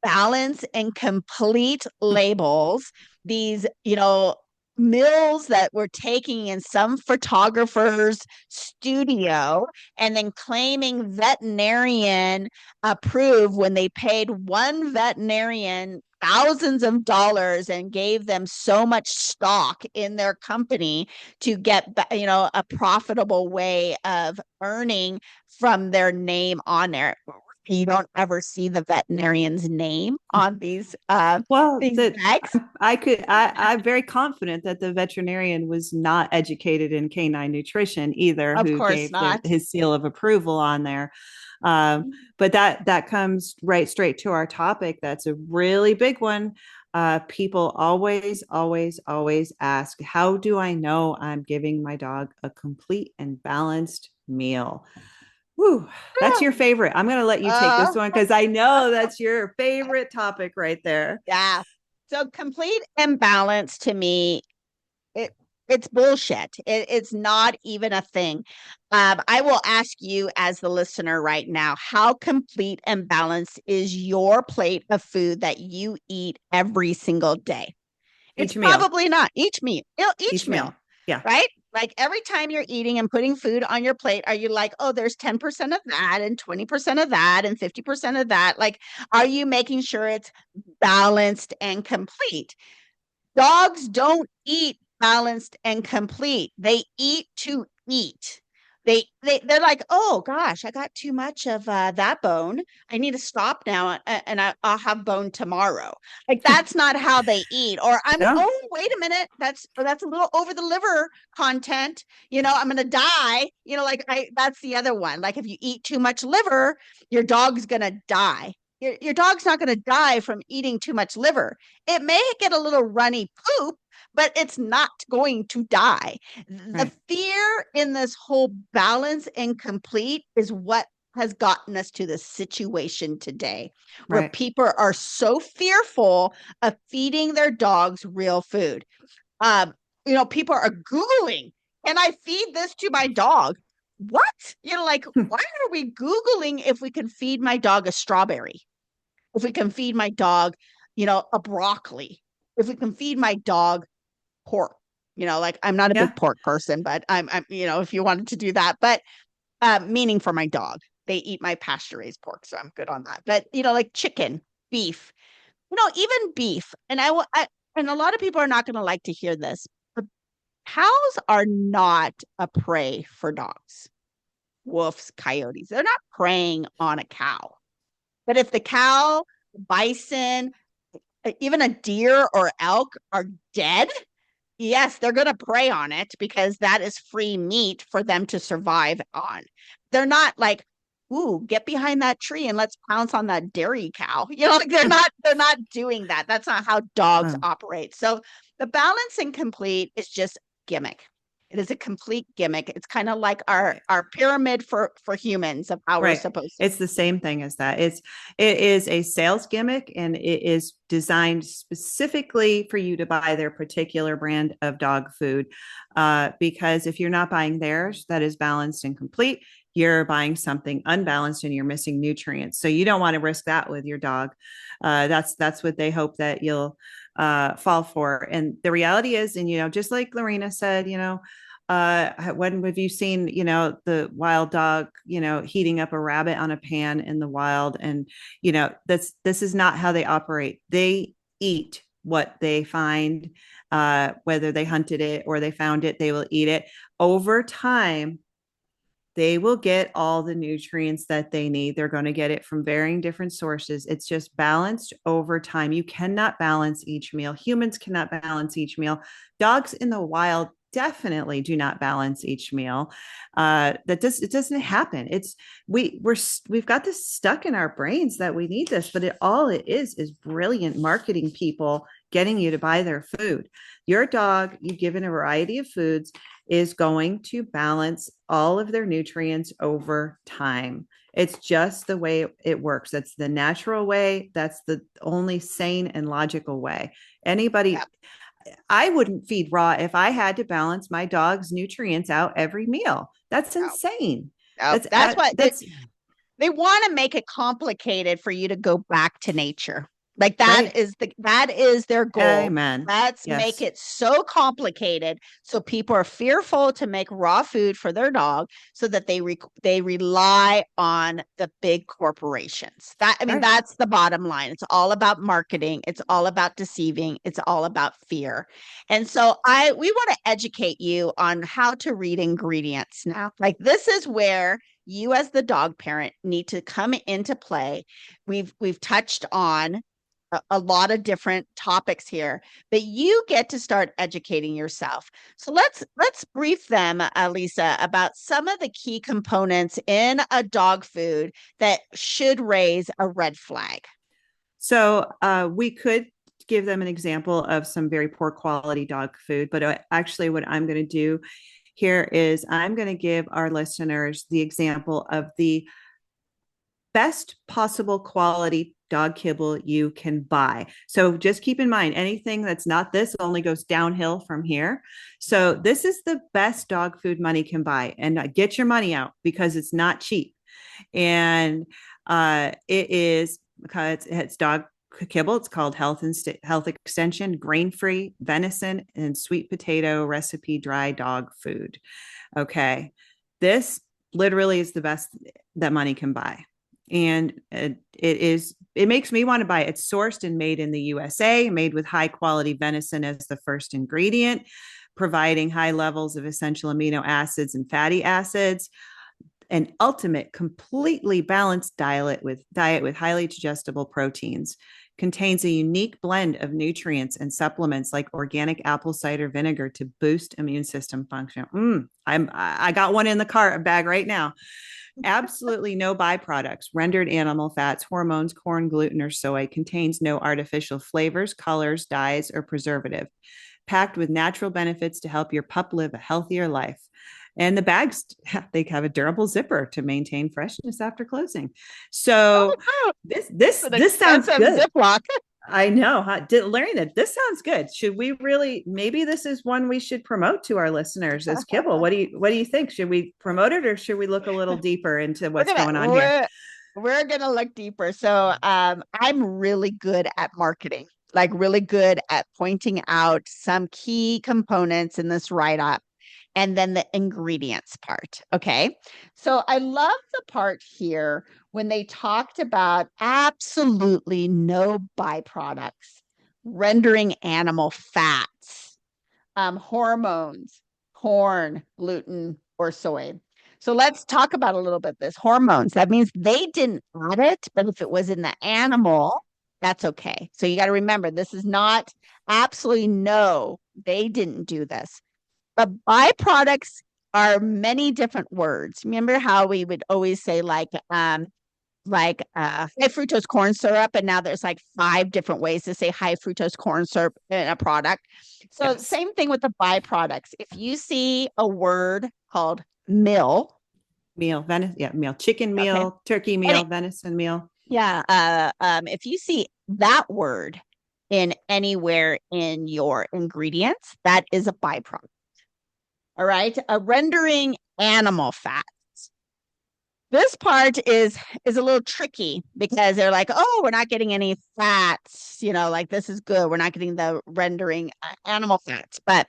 balance and complete labels, these, mills that we're taking in some photographer's studio and then claiming veterinarian approved when they paid one veterinarian thousands of dollars and gave them so much stock in their company to get a profitable way of earning from their name on there. You don't ever see the veterinarian's name on Well, these bags. I'm very confident that the veterinarian was not educated in canine nutrition either, Of who course gave not. his seal of approval on there. But that comes right straight to our topic. That's a really big one. People always, always, always ask, how do I know I'm giving my dog a complete and balanced meal? Whew, that's your favorite. I'm going to let you take this Oh, one because I know that's your favorite topic right there. yeah. So complete imbalance to me, it it's bullshit. It's not even a thing. I will ask you as the listener right now, how complete and balanced is your plate of food that you eat every single day? It's Each meal, probably not each meal, each each meal. meal, Yeah, right? Like every time you're eating and putting food on your plate, are you like, oh, there's 10% of that and 20% of that and 50% of that? Like, are you making sure it's balanced and complete? Dogs don't eat balanced and complete. They eat to eat. They're like, oh gosh, I got too much of that bone. I need to stop now, and I'll have bone tomorrow. Like that's not how they eat. Or no, oh wait a minute, that's a little over the liver content. I'm gonna die. Like that's the other one. Like if you eat too much liver, your dog's gonna die. Your dog's not gonna die from eating too much liver. It may get a little runny poop, but it's not going to die. The right, fear in this whole balance and complete is what has gotten us to this situation today where right. people are so fearful of feeding their dogs real food. Um, people are Googling, can I feed this to my dog? What? Like, why are we Googling if we can feed my dog a strawberry? If we can feed my dog, a broccoli, if we can feed my dog pork, like I'm not a Yeah, big pork person, but I'm if you wanted to do that, but meaning for my dog, they eat my pasture raised pork, so I'm good on that. But like chicken, beef, even beef, and and a lot of people are not going to like to hear this, but cows are not a prey for dogs, wolves, coyotes. They're not preying on a cow. But if the cow, bison, even a deer or elk are dead, yes, they're going to prey on it because that is free meat for them to survive on. They're not like, ooh, get behind that tree and let's pounce on that dairy cow. Like they're not doing that. That's not how dogs um, operate. So the balance and complete is just gimmick. It is a complete gimmick. It's kind of like our pyramid for humans of how we're right. supposed to. It's the same thing as that. It is a sales gimmick, and it is designed specifically for you to buy their particular brand of dog food. Because if you're not buying theirs that is balanced and complete, you're buying something unbalanced and you're missing nutrients. So you don't want to risk that with your dog. That's what they hope that you'll fall for. And the reality is, and just like Lorena said, When have you seen, the wild dog, heating up a rabbit on a pan in the wild? And, this is not how they operate. They eat what they find, whether they hunted it or they found it, they will eat it. Over time, they will get all the nutrients that they need. They're going to get it from varying different sources. It's just balanced over time. You cannot balance each meal. Humans cannot balance each meal. Dogs in the wild definitely do not balance each meal. It doesn't happen. We've got this stuck in our brains that we need this, but all it is brilliant marketing people getting you to buy their food. Your dog, you give in a variety of foods, is going to balance all of their nutrients over time. It's just the way it works. That's the natural way. That's the only sane and logical way. Anybody, yeah. I wouldn't feed raw if I had to balance my dog's nutrients out every meal. That's insane. That's they want to make it complicated for you to go back to nature. Like that is their goal. Amen. Let's make it so complicated so people are fearful to make raw food for their dog, so that they rely on the big corporations. That's the bottom line. It's all about marketing. It's all about deceiving. It's all about fear. And so we want to educate you on how to read ingredients now. Like, this is where you as the dog parent need to come into play. We've touched on a lot of different topics here, but you get to start educating yourself. So let's brief them, Lisa, about some of the key components in a dog food that should raise a red flag. So we could give them an example of some very poor quality dog food, but actually what I'm going to do here is I'm going to give our listeners the example of the best possible quality dog kibble you can buy. So just keep in mind, anything that's not this only goes downhill from here. So this is the best dog food money can buy, and get your money out because it's not cheap. And it is, because it's dog kibble. It's called Health Extension, grain-free venison and sweet potato recipe dry dog food. Okay. This literally is the best that money can buy. And it makes me want to buy it. It's sourced and made in the USA, made with high quality venison as the first ingredient, providing high levels of essential amino acids and fatty acids, an ultimate completely balanced diet with highly digestible proteins. Contains a unique blend of nutrients and supplements like organic apple cider vinegar to boost immune system function. I got one in the cart bag right now. Absolutely no byproducts, rendered animal fats, hormones, corn, gluten, or soy. Contains no artificial flavors, colors, dyes, or preservative. Packed with natural benefits to help your pup live a healthier life. And the bags, they have a durable zipper to maintain freshness after closing. So this sounds good. Ziploc. I know. Lorina, this sounds good. Should we maybe this is one we should promote to our listeners as Kibble. What do you think? Should we promote it, or should we look a little deeper into what's going on here? We're going to look deeper. So I'm really good at marketing, like really good at pointing out some key components in this write-up. And then the ingredients part. Okay. So I love the part here when they talked about absolutely no byproducts, rendering animal fats, hormones, corn, gluten, or soy. So let's talk about a little bit this hormones. That means they didn't add it, but if it was in the animal, that's okay. So you got to remember, this is not absolutely no, they didn't do this. But byproducts are many different words. Remember how we would always say like high fructose corn syrup, and now there's like 5 different ways to say high fructose corn syrup in a product. So yes. Same thing with the byproducts. If you see a word called meal, chicken meal, okay. Turkey meal, venison meal. Yeah. If you see that word in anywhere in your ingredients, that is a byproduct. All right. Rendering animal fats. This part is a little tricky because they're like, oh, we're not getting any fats, like this is good. We're not getting the rendering animal fats. But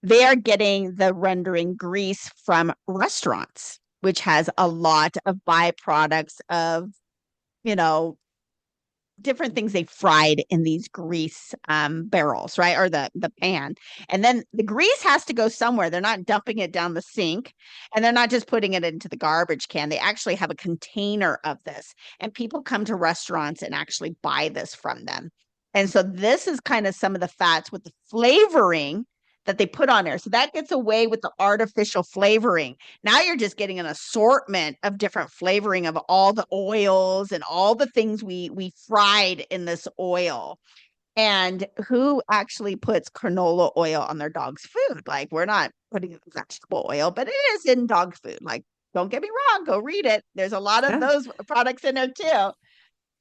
they are getting the rendering grease from restaurants, which has a lot of byproducts of, you know, different things they fried in these grease barrels, right? Or the pan. And then the grease has to go somewhere. They're not dumping it down the sink, and they're not just putting it into the garbage can. They actually have a container of this. And people come to restaurants and actually buy this from them. And so this is kind of some of the fats with the flavoring that they put on there. So that gets away with the artificial flavoring. Now you're just getting an assortment of different flavoring of all the oils and all the things we fried in this oil. And who actually puts canola oil on their dog's food? Like, we're not putting vegetable oil, but it is in dog food. Like, don't get me wrong, go read it. There's a lot of those products in there too.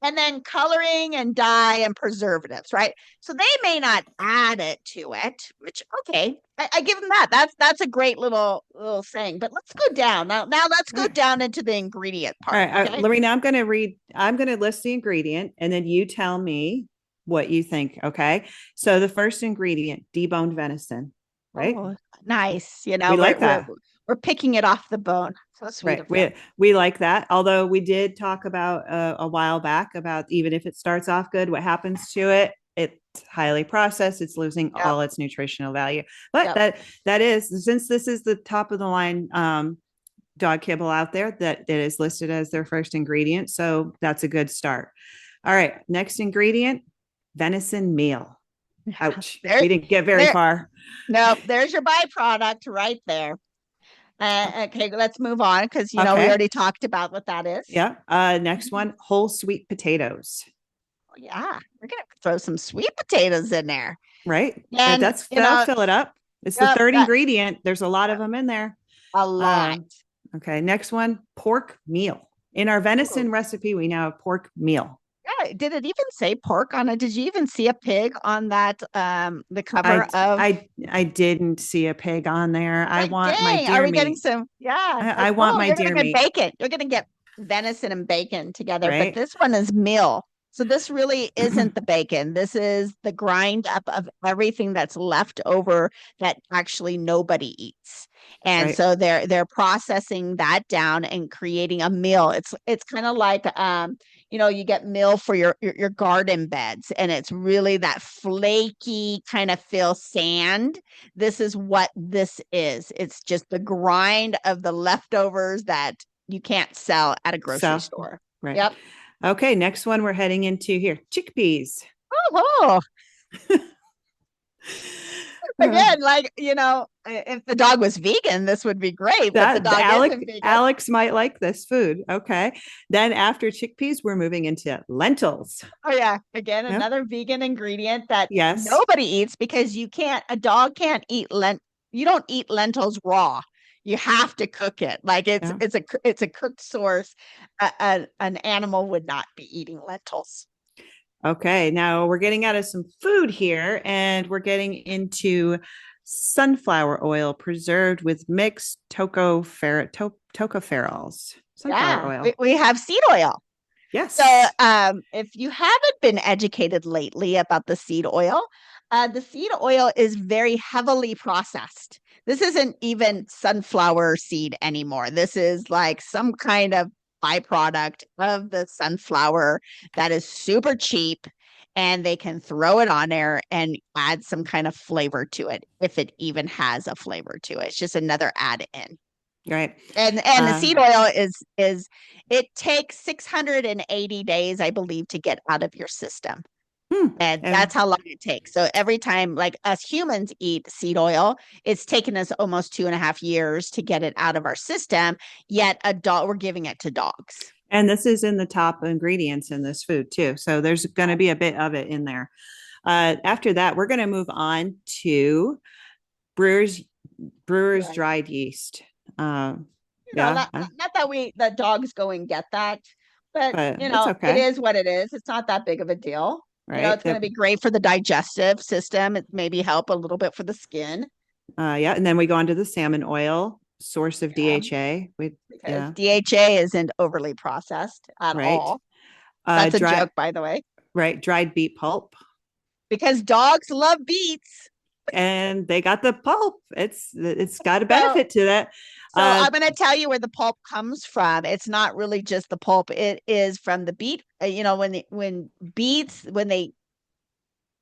And then coloring and dye and preservatives, right? So they may not add it to it, which, okay, I give them that. That's a great little saying. But let's go down now. Let's go down into the ingredient part. All right, Okay? Lorena, I'm going to list the ingredient, and then you tell me what you think. Okay. So the first ingredient, deboned venison, right? Oh, nice. You know, We like that. We're picking it off the bone. So sweet. Right. We like that. Although we did talk about a while back about even if it starts off good, what happens to it? It's highly processed. It's losing all its nutritional value. But that is, since this is the top of the line dog kibble out there, that it is listed as their first ingredient. So that's a good start. All right. Next ingredient, venison meal. Ouch. We didn't get very far. No, there's your byproduct right there. Okay, let's move on because we already talked about what that is. Yeah. Next one, whole sweet potatoes. Oh, yeah, we're gonna throw some sweet potatoes in there, right? And that'll fill it up. It's the third ingredient. There's a lot of them in there. A lot. Okay. Next one, pork meal. In our venison recipe, we now have pork meal. Yeah. Did it even say pork on it? Did you even see a pig on that? The cover of. I didn't see a pig on there. I want my deer Are we meat. getting some? Yeah. I want my deer meat. Bacon. You're gonna get venison and bacon together, right? But this one is meal. So this really isn't the bacon. This is the grind up of everything that's left over that actually nobody eats. And so they're processing that down and creating a meal. It's kind of like you get meal for your garden beds, and it's really that flaky kind of feel sand. This is what this is. It's just the grind of the leftovers that you can't sell at a grocery store. Right. Yep. Okay, next one we're heading into here. Chickpeas. Oh. Again, if the dog was vegan, this would be great. But the dog isn't vegan. Alex might like this food. Okay. Then after chickpeas, we're moving into lentils. Oh, yeah. Again, another vegan ingredient that nobody eats because a dog can't eat you don't eat lentils raw. You have to cook it. Like it's a cooked source. An animal would not be eating lentils. Okay, now we're getting out of some food here, and we're getting into sunflower oil preserved with mixed tocopherols. Sunflower oil. We have seed oil. Yes. So if you haven't been educated lately about the seed oil is very heavily processed. This isn't even sunflower seed anymore. This is like some kind of byproduct of the sunflower that is super cheap, and they can throw it on there and add some kind of flavor to it, if it even has a flavor to it. It's just another add in. Right. And the seed oil is it takes 680 days, I believe, to get out of your system. And that's how long it takes. So every time, like us humans eat seed oil, it's taken us almost 2.5 years to get it out of our system. Yet we're giving it to dogs. And this is in the top ingredients in this food too. So there's going to be a bit of it in there. After that, we're going to move on to brewer's dried yeast. Not that the dogs go and get that, but it is what it is. It's not that big of a deal. Right. It's going to be great for the digestive system. It maybe help a little bit for the skin. And then we go on to the salmon oil, source of DHA. Because DHA isn't overly processed at all. That's a joke, by the way. Right. Dried beet pulp. Because dogs love beets. and they got the pulp. It's got a So benefit to that. So I'm going to tell you where the pulp comes from. It's not really just the pulp. It is from the beet. When beets when they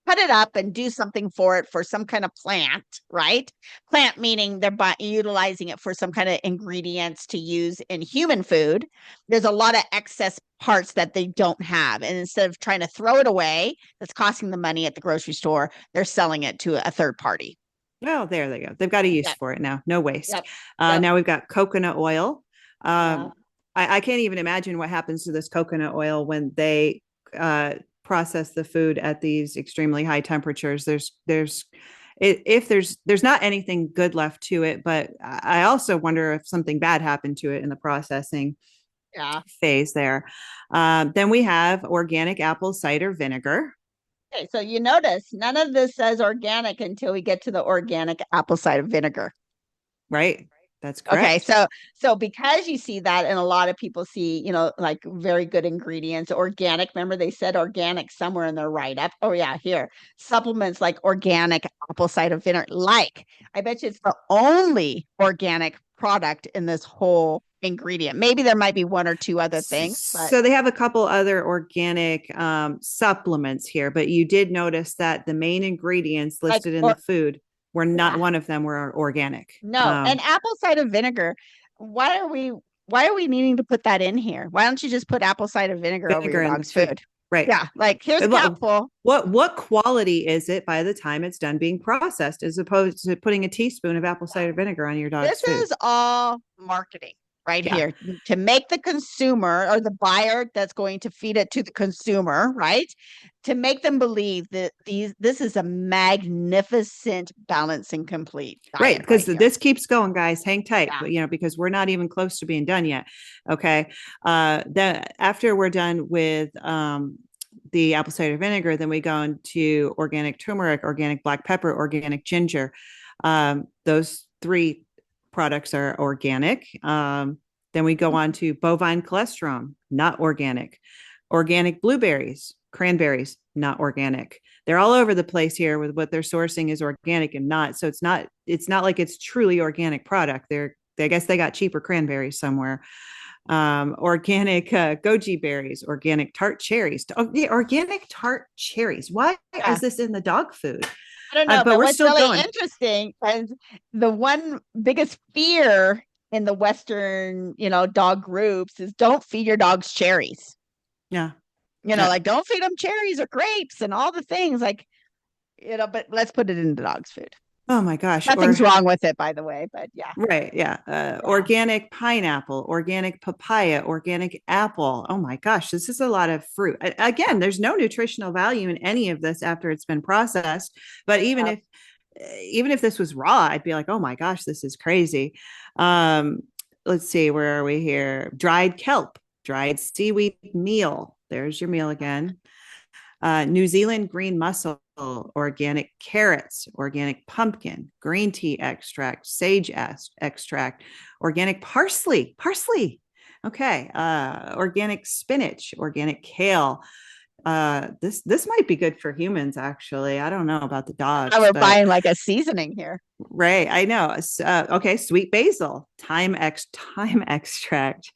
cut it up and do something for it for some kind of plant, right? Plant meaning they're utilizing it for some kind of ingredients to use in human food. There's a lot of excess parts that they don't have. And instead of trying to throw it away, that's costing them money at the grocery store, they're selling it to a third party. Well, there they go. They've got a use Yep. for it now. No waste. Yep. Yep. Now we've got coconut oil. Yeah. I can't even imagine what happens to this coconut oil when they process the food at these extremely high temperatures. If there's not anything good left to it, but I also wonder if something bad happened to it in the processing phase there. Then we have organic apple cider vinegar. Okay, so you notice none of this says organic until we get to the organic apple cider vinegar. Right. That's correct. Okay, so because you see that, and a lot of people see, like very good ingredients, organic. Remember, they said organic somewhere in their write-up. Oh yeah, here supplements like organic apple cider vinegar. Like, I bet you it's the only organic product in this whole ingredient. Maybe there might be one or two other things. But... So they have a couple other organic supplements here, but you did notice that the main ingredients listed in the food were not one of them were organic. No, and apple cider vinegar. Why are we needing to put that in here? Why don't you just put apple cider vinegar over your dog's food? Right. Yeah. Like, here's a cupful. What quality is it by the time it's done being processed, as opposed to putting a teaspoon of apple cider vinegar on your dog's food? This is all marketing here to make the consumer or the buyer that's going to feed it to the consumer, right? To make them believe that this is a magnificent, balanced, and complete diet. Right, because this keeps going, guys. Hang tight, because we're not even close to being done yet. Okay. Then after we're done with the apple cider vinegar, then we go into organic turmeric, organic black pepper, organic ginger. Those three products are organic. Then we go on to bovine cholesterol, not organic. Organic blueberries, cranberries, not organic. They're all over the place here with what they're sourcing is organic and not. So it's not like it's truly organic product. I guess they got cheaper cranberries somewhere. Organic goji berries, organic tart cherries. Organic tart cherries. Why is this in the dog food? I don't know, but what's really interesting is the one biggest fear in the Western, dog groups is don't feed your dogs cherries. Yeah. Like don't feed them cherries or grapes and all the things but let's put it in the dog's food. Oh my gosh. Nothing's wrong with it, by the way, but yeah. Right. Yeah. Organic pineapple, organic papaya, organic apple. Oh my gosh. This is a lot of fruit. Again, there's no nutritional value in any of this after it's been processed. But even if this was raw, I'd be like, oh my gosh, this is crazy. Let's see, where are we here? Dried kelp, dried seaweed meal. There's your meal again. New Zealand green mussel, organic carrots, organic pumpkin, green tea extract, sage extract, organic parsley. Okay. Organic spinach, organic kale. This might be good for humans, actually. I don't know about the dogs. We're buying like a seasoning here. Right. I know. Okay. Sweet basil, thyme extract,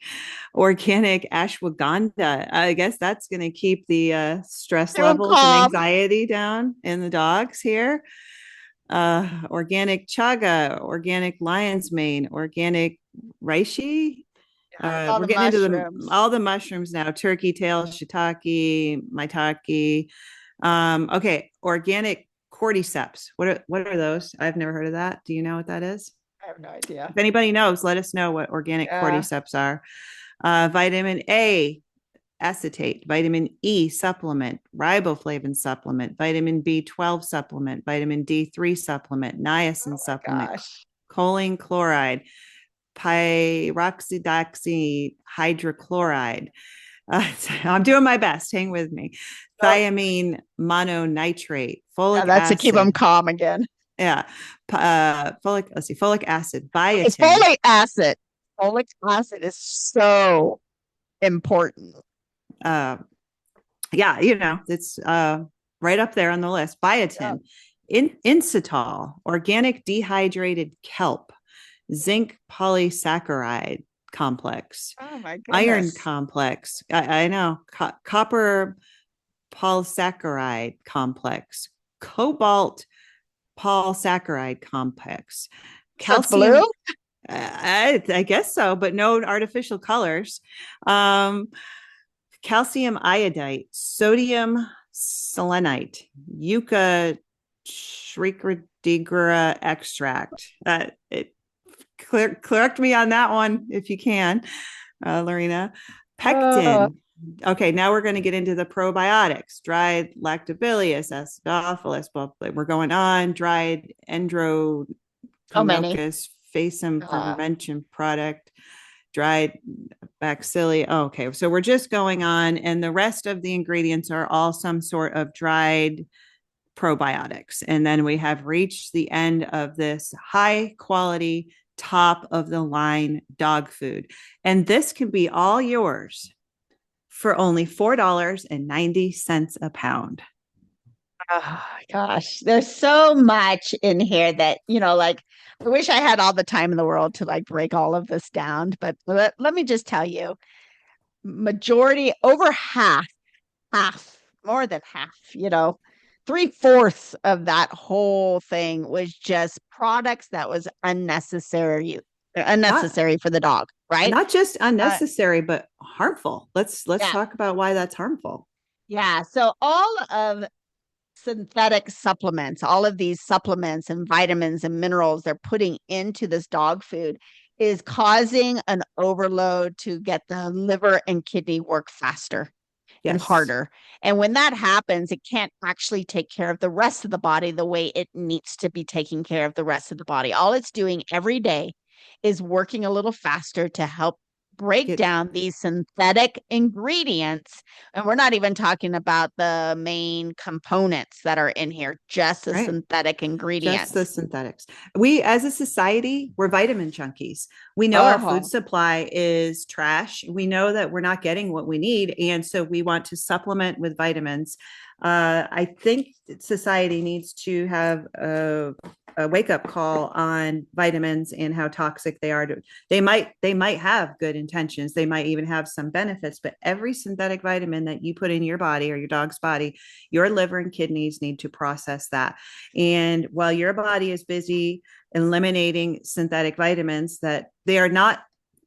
organic ashwagandha. I guess that's going to keep the stress levels and anxiety down in the dogs here. Organic chaga, organic lion's mane, organic reishi. We're getting into all the mushrooms now. Turkey tail, shiitake, maitake. Okay, organic cordyceps. What are those? I've never heard of that. Do you know what that is? I have no idea. If anybody knows, let us know what organic cordyceps are. Vitamin A acetate, vitamin E supplement, riboflavin supplement, vitamin B12 supplement, vitamin D3 supplement, niacin supplement, choline chloride, pyroxydoxy hydrochloride. I'm doing my best. Hang with me. Thiamine mononitrate, folic that's acid. To keep them calm again. Yeah. Folic acid, biotin. It's folic acid. Folic acid is so important. Yeah, it's right up there on the list. Biotin, inositol, organic dehydrated kelp, zinc polysaccharide complex, Oh my iron goodness. complex. I know. Copper polysaccharide complex, cobalt polysaccharide complex, So it's blue? calcium. I guess so, but no artificial colors. Um, calcium iodide, sodium selenite, yucca shrikadigra extract. Correct me on that one if you can, Lorena. Uh, Pectin. Okay, now we're going to get into the probiotics. Dried lactobacillus, acidophilus. Well, we're going on. Dried so many. enterococcus faecium Uh, fermentation product. Dried bacilli. Oh, okay, so we're just going on, and the rest of the ingredients are all some sort of dried probiotics. And then we have reached the end of this high quality, top of the line dog food. And this can be all yours for only $4.90 a pound. oh gosh, there's so much in here that, like I wish I had all the time in the world to like break all of this down. But let me just tell you, majority, over half, more than half, 3/4 of that whole thing was just products that was Not unnecessary for the dog, right? not just Uh, unnecessary, but harmful. Let's yeah, talk about why that's harmful. yeah. So all of synthetic supplements, all of these supplements and vitamins and minerals they're putting into this dog food is causing an overload to get the liver and kidney work faster and Yes. harder. And when that happens, it can't actually take care of the rest of the body the way it needs to be taking care of the rest of the body. All it's doing every day is working a little faster to help break Get down these synthetic ingredients. And we're not even talking about the main components that are in here, just the right. synthetic Just the ingredients. synthetics. We, as a society, we're vitamin junkies. We know our food Oh, supply is trash. We know that we're not getting what we need. And so we want to supplement with vitamins. I think society needs to have a wake up call on vitamins and how toxic they are. They might have good intentions. They might even have some benefits, but every synthetic vitamin that you put in your body or your dog's body, your liver and kidneys need to process that. And while your body is busy eliminating synthetic vitamins, that they are not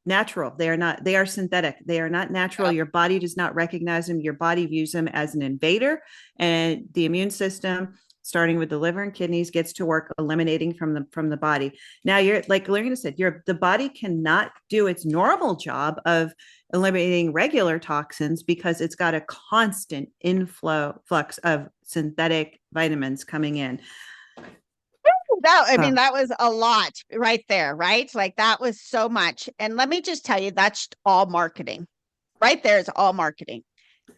natural, they are synthetic, they are not natural. yep. Your body does not recognize them. Your body views them as an invader, and the immune system, starting with the liver and kidneys, gets to work eliminating from the body. Now, you're like Lorena said, the body cannot do its normal job of eliminating regular toxins because it's got a constant flux of synthetic vitamins coming in. I mean, Oh, that was a lot right there, right? Like that was so much. And let me just tell you, that's all marketing. Right there is all marketing.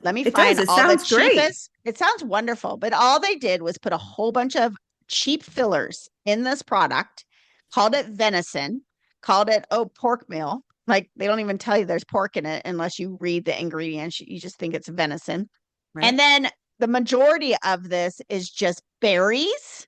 Let me it does. find It all the sounds great. cheapest. It sounds wonderful, but all they did was put a whole bunch of cheap fillers in this product, called it venison, called it, oh, pork meal. Like they don't even tell you there's pork in it unless you read the ingredients. You just think it's venison. And Right. then the majority of this is just berries.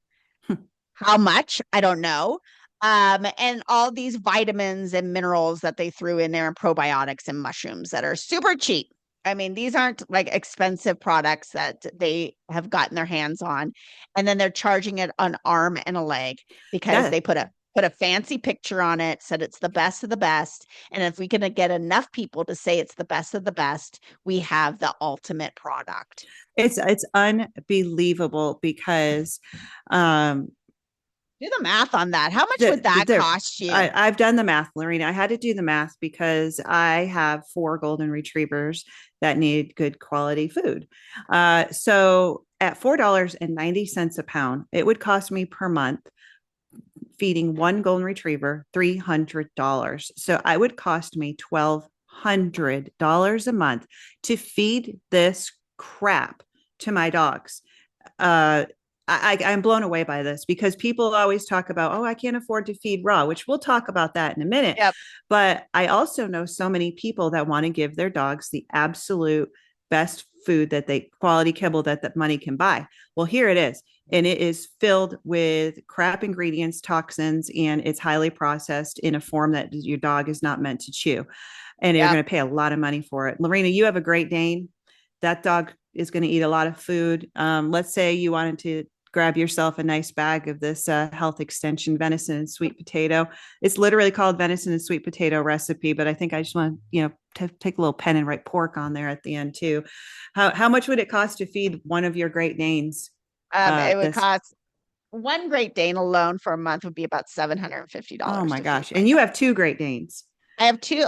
How much? I don't know. And all these vitamins and minerals that they threw in there and probiotics and mushrooms that are super cheap. I mean, these aren't like expensive products that they have gotten their hands on. And then they're charging it an arm and a leg because Yeah, they put a fancy picture on it, said it's the best of the best. And if we can get enough people to say it's the best of the best, we have the ultimate product. it's unbelievable because um Do the math on that. How much would the that there cost you? I've done the math, Lorena. I had to do the math because I have four golden retrievers that need good quality food. So at $4.90 a pound, it would cost me per month feeding one golden retriever $300. So I would cost me $1,200 a month to feed this crap to my dogs. Uh, I'm blown away by this because people always talk about, oh, I can't afford to feed raw, which we'll talk about that in a minute. Yep. But I also know so many people that want to give their dogs the absolute best food quality kibble that money can buy. Well, here it is. And it is filled with crap ingredients, toxins, and it's highly processed in a form that your dog is not meant to chew. And you're going to pay a lot of money for it. Lorena, you have a Great Dane. That dog is going to eat a lot of food. Let's say you wanted to grab yourself a nice bag of this health extension venison and sweet potato. It's literally called venison and sweet potato recipe, but I think I just want to take a little pen and write pork on there at the end too. How much would it cost to feed one of your Great Danes? It would cost one Great Dane alone for a month would be about $750. Oh my gosh. And you have two Great Danes. I have two.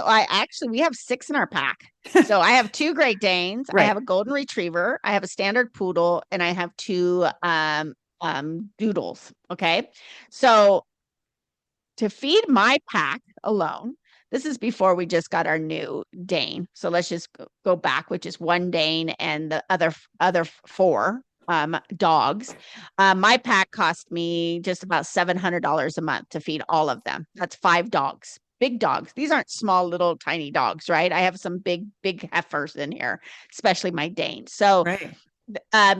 We have 6 in our pack. So I have 2 Great Danes. Right. I have a golden retriever. I have a standard poodle, and I have 2 doodles. Okay. So to feed my pack alone, this is before we just got our new Dane. So let's just go back, which is 1 Dane and the other 4 dogs. My pack cost me just about $700 a month to feed all of them. That's 5 dogs. Big dogs. These aren't small, little, tiny dogs, right? I have some big heifers in here, especially my Dane. So, right. I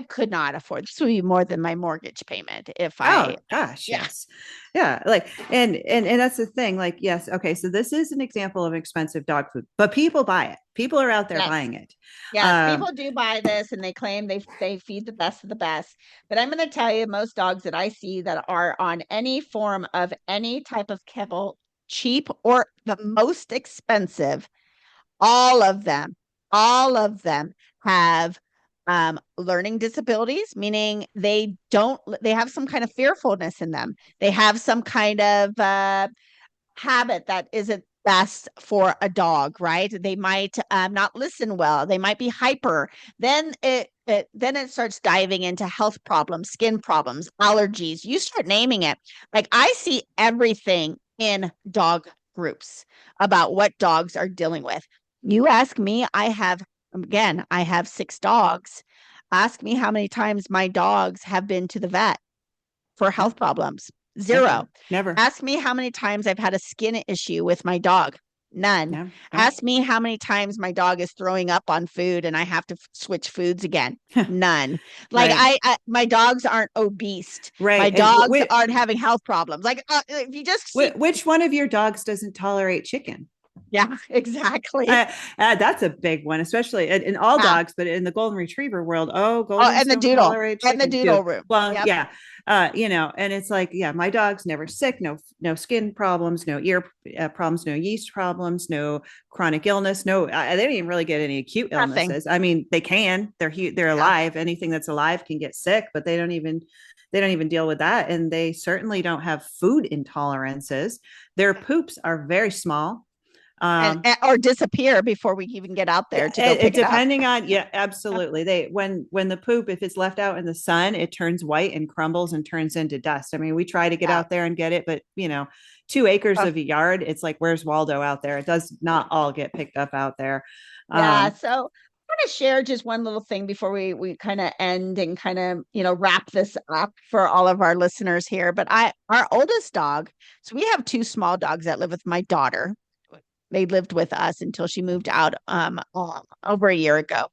could not afford. This would be more than my mortgage payment if I. Oh gosh, yes, yeah. Like, and that's the thing. Like, yes, okay. So this is an example of expensive dog food, but people buy it. People are out there buying it. Yeah, people do buy this, and they claim they feed the best of the best. But I'm going to tell you, most dogs that I see that are on any form of any type of kibble, cheap or the most expensive, all of them have learning disabilities, meaning they have some kind of fearfulness in them. They have some kind of habit that isn't best for a dog, right? They might not listen well. They might be hyper. Then it starts diving into health problems, skin problems, allergies. You start naming it. Like, I see everything in dog groups about what dogs are dealing with. You ask me, I have 6 dogs. Ask me how many times my dogs have been to the vet for health problems. 0. Never. Ask me how many times I've had a skin issue with my dog. None. No. Ask me how many times my dog is throwing up on food and I have to switch foods again. None. Like, right. My dogs aren't obese. Right. My dogs aren't having health problems. Like, if you just which one of your dogs doesn't tolerate chicken? Yeah, exactly. That's a big one, especially in all dogs, but in the golden retriever world. And the doodle and the doodle room. Well, yeah. And it's like, my dog's never sick, no skin problems, no ear problems, no yeast problems, no chronic illness, they don't even really get any acute illnesses. Nothing. I mean, they're alive. Anything that's alive can get sick, but they don't even deal with that. And they certainly don't have food intolerances. Their poops are very small. Or disappear before we even get out there to go pick depending it up. on absolutely. When the poop, if it's left out in the sun, it turns white and crumbles and turns into dust. I mean, we try to get out there and get it, but 2 acres of a yard, it's like, where's Waldo out there? It does not all get picked up out there. So I want to share just one little thing before we kind of end and kind of wrap this up for all of our listeners here. But our oldest dog, so we have 2 small dogs that live with my daughter. They lived with us until she moved out over a year ago.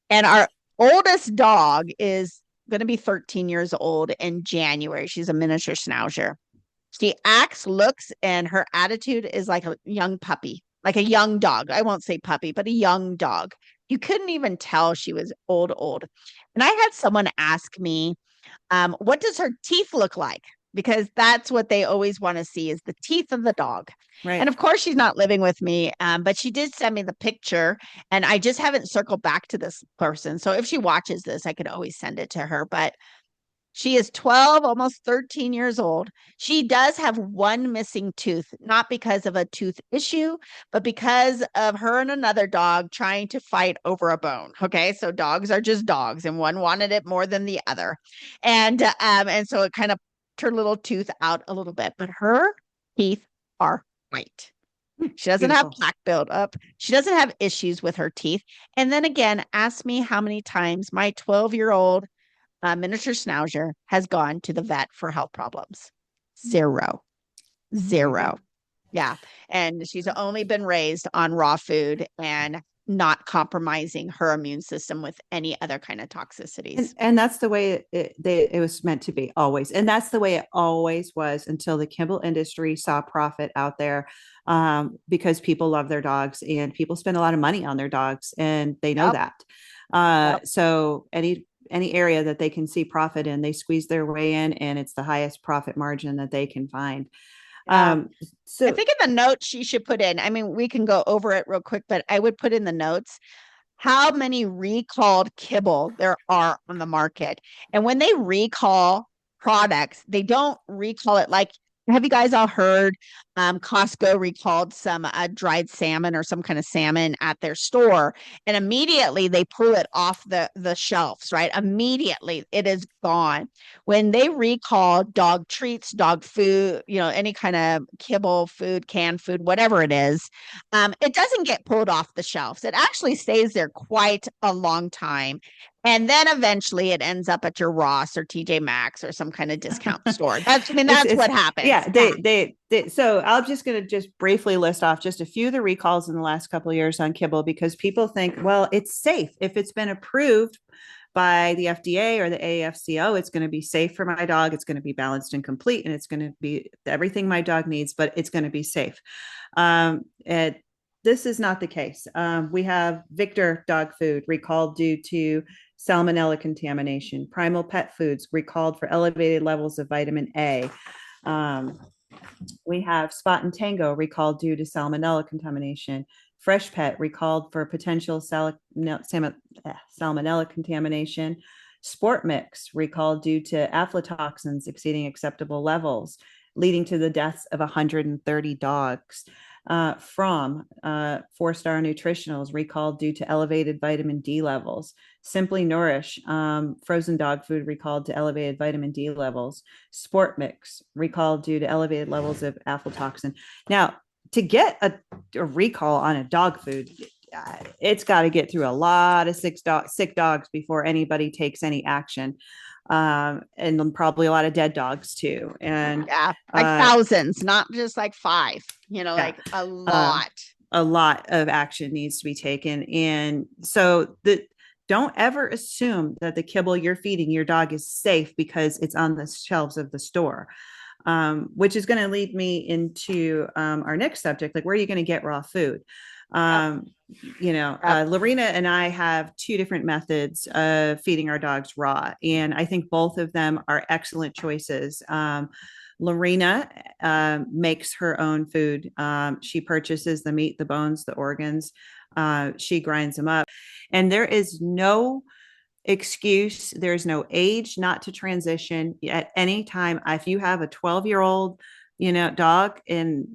And our oldest dog is going to be 13 years old in January. She's a miniature schnauzer. She acts, looks, and her attitude is like a young puppy, like a young dog. I won't say puppy, but a young dog. You couldn't even tell she was old. And I had someone ask me, what does her teeth look like? Because that's what they always want to see, is the teeth of the dog. Right. And of course, she's not living with me, but she did send me the picture, and I just haven't circled back to this person. So if she watches this, I could always send it to her. But she is 12, almost 13 years old. She does have 1 missing tooth, not because of a tooth issue, but because of her and another dog trying to fight over a bone. Okay, so dogs are just dogs, and one wanted it more than the other, and so it kind of her little tooth out a little bit, but her teeth are white. She doesn't have plaque buildup. She doesn't have issues with her teeth. And then again, ask me how many times my 12-year-old miniature schnauzer has gone to the vet for health problems. 0. Yeah. And she's only been raised on raw food and not compromising her immune system with any other kind of toxicities. And that's the way it was meant to be always. And that's the way it always was until the kibble industry saw profit out there, because people love their dogs and people spend a lot of money on their dogs and they know Yep. that. Yep. So any area that they can see profit in, they squeeze their way in, and it's the highest profit margin that they can find. Yeah. I So think in the notes she should put in, I mean, we can go over it real quick, but I would put in the notes how many recalled kibble there are on the market. And when they recall products, they don't recall it like, have you guys all heard Costco recalled some dried salmon or some kind of salmon at their store, and immediately they pull it off the shelves, right? Immediately it is gone. When they recall dog treats, dog food, any kind of kibble food, canned food, whatever it is, it doesn't get pulled off the shelves. It actually stays there quite a long time. And then eventually it ends up at your Ross or TJ Maxx or some kind of discount store. That's what happens. yeah, so I'm just going to just briefly list off just a few of the recalls in the last couple of years on kibble, because people think, well, it's safe. If it's been approved by the FDA or the AFCO, it's going to be safe for my dog. It's going to be balanced and complete, and it's going to be everything my dog needs, but it's going to be safe. And this is not the case. We have Victor dog food recalled due to salmonella contamination. Primal Pet Foods recalled for elevated levels of vitamin A. We have Spot and Tango recalled due to salmonella contamination. Fresh Pet recalled for potential salmonella contamination. Sport Mix recalled due to aflatoxins exceeding acceptable levels, leading to the deaths of 130 dogs. From 4-Star Nutritionals recalled due to elevated vitamin D levels. Simply Nourish frozen dog food recalled to elevated vitamin D levels. Sport Mix recalled due to elevated levels of aflatoxin. Now, to get a recall on a dog food, it's got to get through a lot of sick dogs before anybody takes any action. And probably a lot of dead dogs too. And yeah, like thousands, not just like 5, like a lot of action needs to be taken. And so don't ever assume that the kibble you're feeding your dog is safe because it's on the shelves of the store. Which is going to lead me into our next subject, like where are you going to get raw food? Lorina and I have 2 different methods of feeding our dogs raw, and I think both of them are excellent choices. Lorina makes her own food. She purchases the meat, the bones, the organs. She grinds them up, and there is no excuse. There's no age not to transition at any time. If you have a 12-year-old, dog and,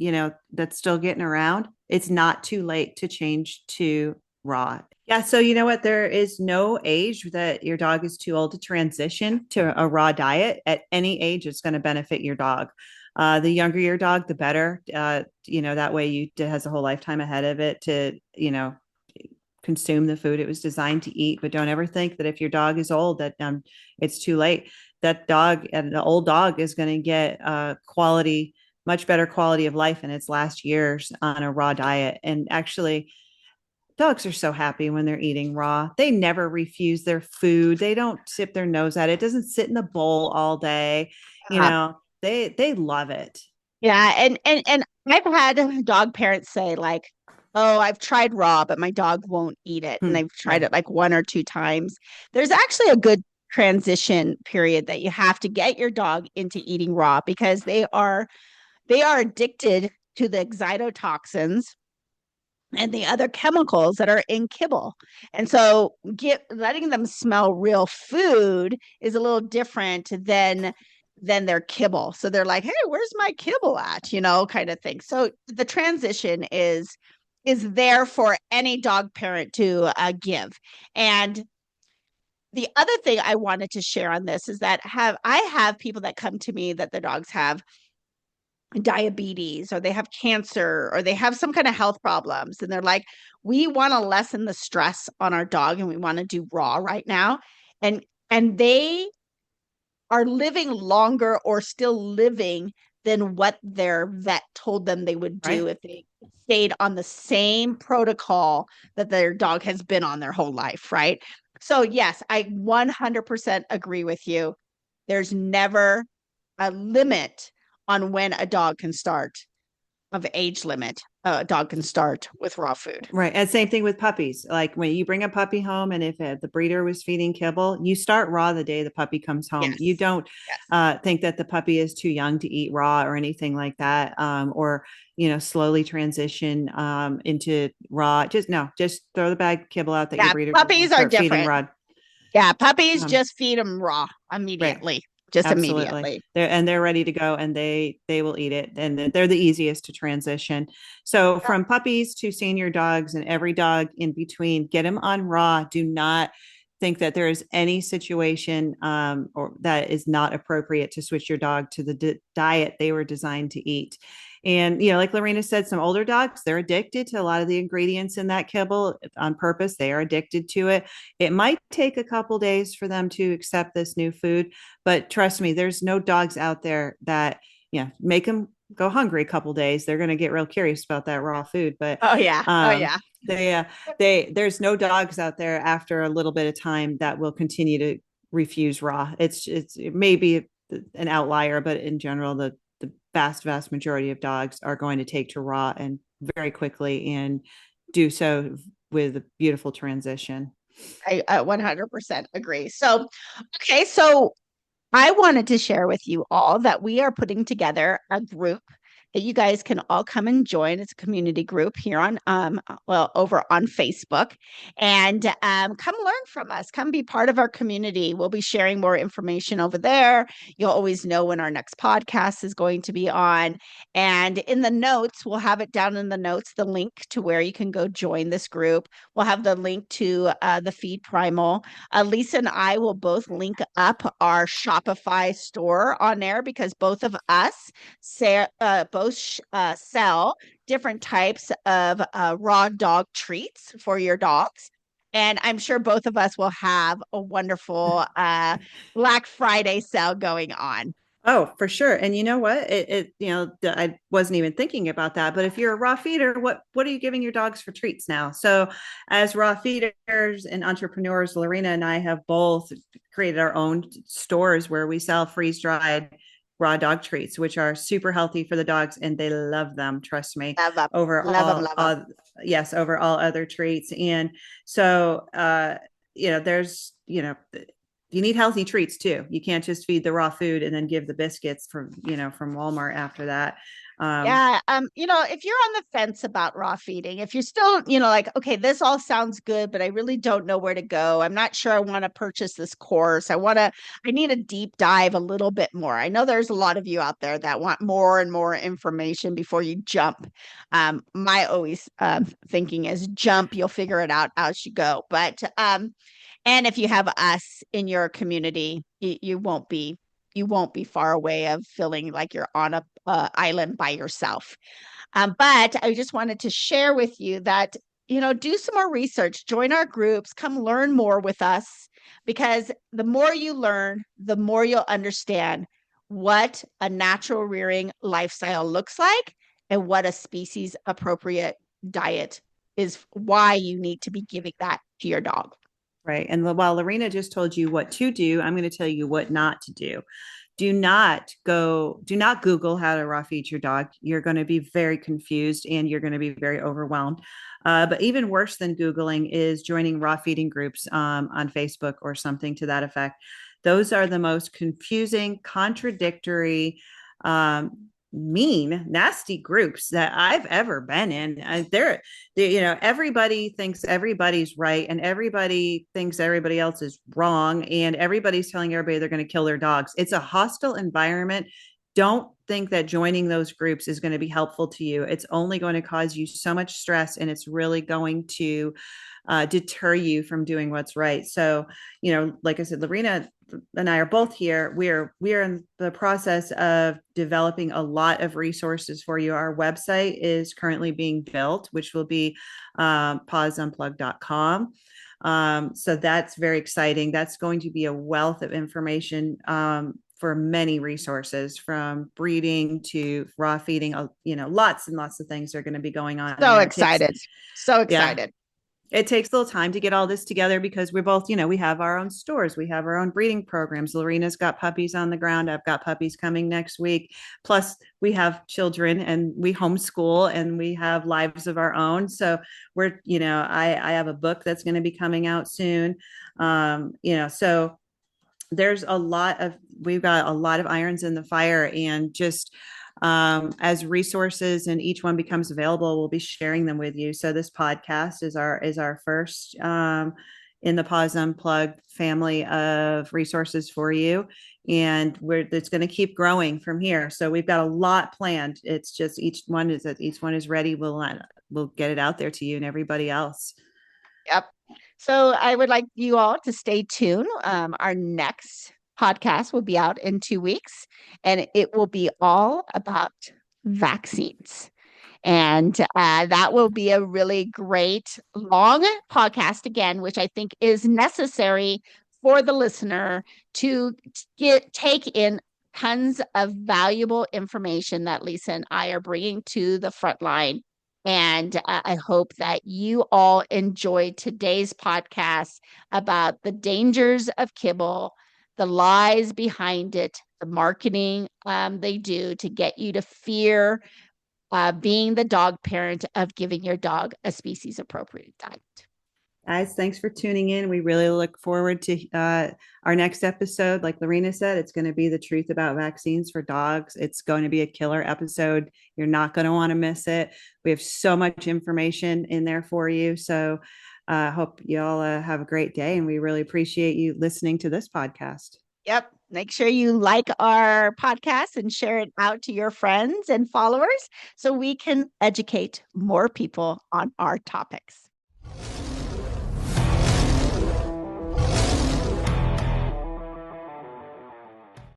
that's still getting around, it's not too late to change to raw. Yeah. So you know what? There is no age that your dog is too old to transition to a raw diet. At any age, it's going to benefit your dog. The younger your dog, the better. That way it has a whole lifetime ahead of it to, consume the food it was designed to eat. But don't ever think that if your dog is old that it's too late. That dog and the old dog is going to get much better quality of life in its last years on a raw diet. And actually, dogs are so happy when they're eating raw. They never refuse their food. They don't tip their nose at it. It doesn't sit in the bowl all day. They love it. Yeah, and I've had dog parents say like, "Oh, I've tried raw, but my dog won't eat it." And they've tried it like 1 or 2 times. There's actually a good transition period that you have to get your dog into eating raw, because they are addicted to the excitotoxins and the other chemicals that are in kibble. And so letting them smell real food is a little different than their kibble. So they're like, "Hey, where's my kibble at?" Kind of thing. So the transition is there for any dog parent to give. And the other thing I wanted to share on this is that I have people that come to me that their dogs have diabetes, or they have cancer, or they have some kind of health problems, and they're like, "We want to lessen the stress on our dog and we want to do raw right now." And they are living longer or still living than what their vet told them they would do Right. if they stayed on the same protocol that their dog has been on their whole life, right? So yes, I 100% agree with you. There's never a limit on when a dog can start, of age limit. A dog can start with raw food. Right. And same thing with puppies. Like when you bring a puppy home and if the breeder was feeding kibble, you start raw the day the puppy comes home. You Yes. don't Yes. think that the puppy is too young to eat raw or anything like that. Or, slowly transition into raw. Just throw the bag kibble out that your Yeah, breeder gives and puppies are start feeding different. raw. Yeah, puppies Um, just feed them raw right. immediately. Just Absolutely. immediately. They're ready to go and they will eat it and they're the easiest to transition. So Yeah. from puppies to senior dogs and every dog in between, get them on raw. Do not think that there is any situation or that is not appropriate to switch your dog to the diet they were designed to eat. And like Lorena said, some older dogs, they're addicted to a lot of the ingredients in that kibble on purpose. They are addicted to it. It might take a couple days for them to accept this new food, but trust me, there's no dogs out there that make them go hungry a couple days. They're going to get real curious about that raw food. But Oh yeah. Oh um, yeah. there's no dogs out there after a little bit of time that will continue to refuse raw. It may be an outlier, but in general, the vast majority of dogs are going to take to raw and very quickly and do so with a beautiful transition. I 100% agree. So, okay, so I wanted to share with you all that we are putting together a group that you guys can all come and join. It's a community group here on over on Facebook, and come learn from us. Come be part of our community. We'll be sharing more information over there. You'll always know when our next podcast is going to be on, and in the notes, we'll have it down in the notes, the link to where you can go join this group. We'll have the link to the Feed Primal. Lisa and I will both link up our Shopify store on there because both of us sell different types of raw dog treats for your dogs. And I'm sure both of us will have a wonderful Black Friday sale going on. Oh, for sure. And you know what? I wasn't even thinking about that. But if you're a raw feeder, what are you giving your dogs for treats now? So, as raw feeders and entrepreneurs, Lorena and I have both created our own stores where we sell freeze dried raw dog treats, which are super healthy for the dogs, and they love them. Trust me. Love them, Over love them, love them. yes, over all other treats. And so, there's you need healthy treats too. You can't just feed the raw food and then give the biscuits from Walmart after that. Yeah, if you're on the fence about raw feeding, if you're still, like, okay, this all sounds good, but I really don't know where to go. I'm not sure I want to purchase this course. I need a deep dive a little bit more. I know there's a lot of you out there that want more and more information before you jump. My always thinking is jump, you'll figure it out as you go. But and if you have us in your community, you won't be far away of feeling like you're on a island by yourself. But I just wanted to share with you that, do some more research, join our groups, come learn more with us, because the more you learn, the more you'll understand what a natural rearing lifestyle looks like and what a species appropriate diet is, why you need to be giving that to your dog. Right. And while Lorena just told you what to do, I'm going to tell you what not to do. Do not Google how to raw feed your dog. You're going to be very confused and you're going to be very overwhelmed. But even worse than Googling is joining raw feeding groups on Facebook or something to that effect. Those are the most confusing, contradictory, mean, nasty groups that I've ever been in. Everybody thinks everybody's right and everybody thinks everybody else is wrong. And everybody's telling everybody they're going to kill their dogs. It's a hostile environment. Don't think that joining those groups is going to be helpful to you. It's only going to cause you so much stress and it's really going to deter you from doing what's right. So, like I said, Lorena and I are both here. We are in the process of developing a lot of resources for you. Our website is currently being built, which will be pauseunplug.com. So that's very exciting. That's going to be a wealth of information for many resources, from breeding to raw feeding. Lots and lots of things are going to be going on So there. excited. So Yeah, excited. it takes a little time to get all this together because we're both, we have our own stores, we have our own breeding programs. Lorina's got puppies on the ground. I've got puppies coming next week. Plus, we have children and we homeschool and we have lives of our own. So I have a book that's going to be coming out soon. So we've got a lot of irons in the fire, and just as resources and each one becomes available, we'll be sharing them with you. So this podcast is our first in the Pause Unplugged family of resources for you, and it's going to keep growing from here. So we've got a lot planned. It's just each one is ready. We'll get it out there to you and everybody else. Yep. So I would like you all to stay tuned. Our next podcast will be out in 2 weeks, and it will be all about vaccines. And that will be a really great long podcast again, which I think is necessary for the listener to take in tons of valuable information that Lisa and I are bringing to the front line. And I hope that you all enjoyed today's podcast about the dangers of kibble, the lies behind it, the marketing they do to get you to fear being the dog parent of giving your dog a species appropriate diet. Guys, thanks for tuning in. We really look forward to our next episode. Like Lorina said, it's going to be the truth about vaccines for dogs. It's going to be a killer episode. You're not going to want to miss it. We have so much information in there for you. So I hope you all have a great day, and we really appreciate you listening to this podcast. Yep. Make sure you like our podcast and share it out to your friends and followers so we can educate more people on our topics.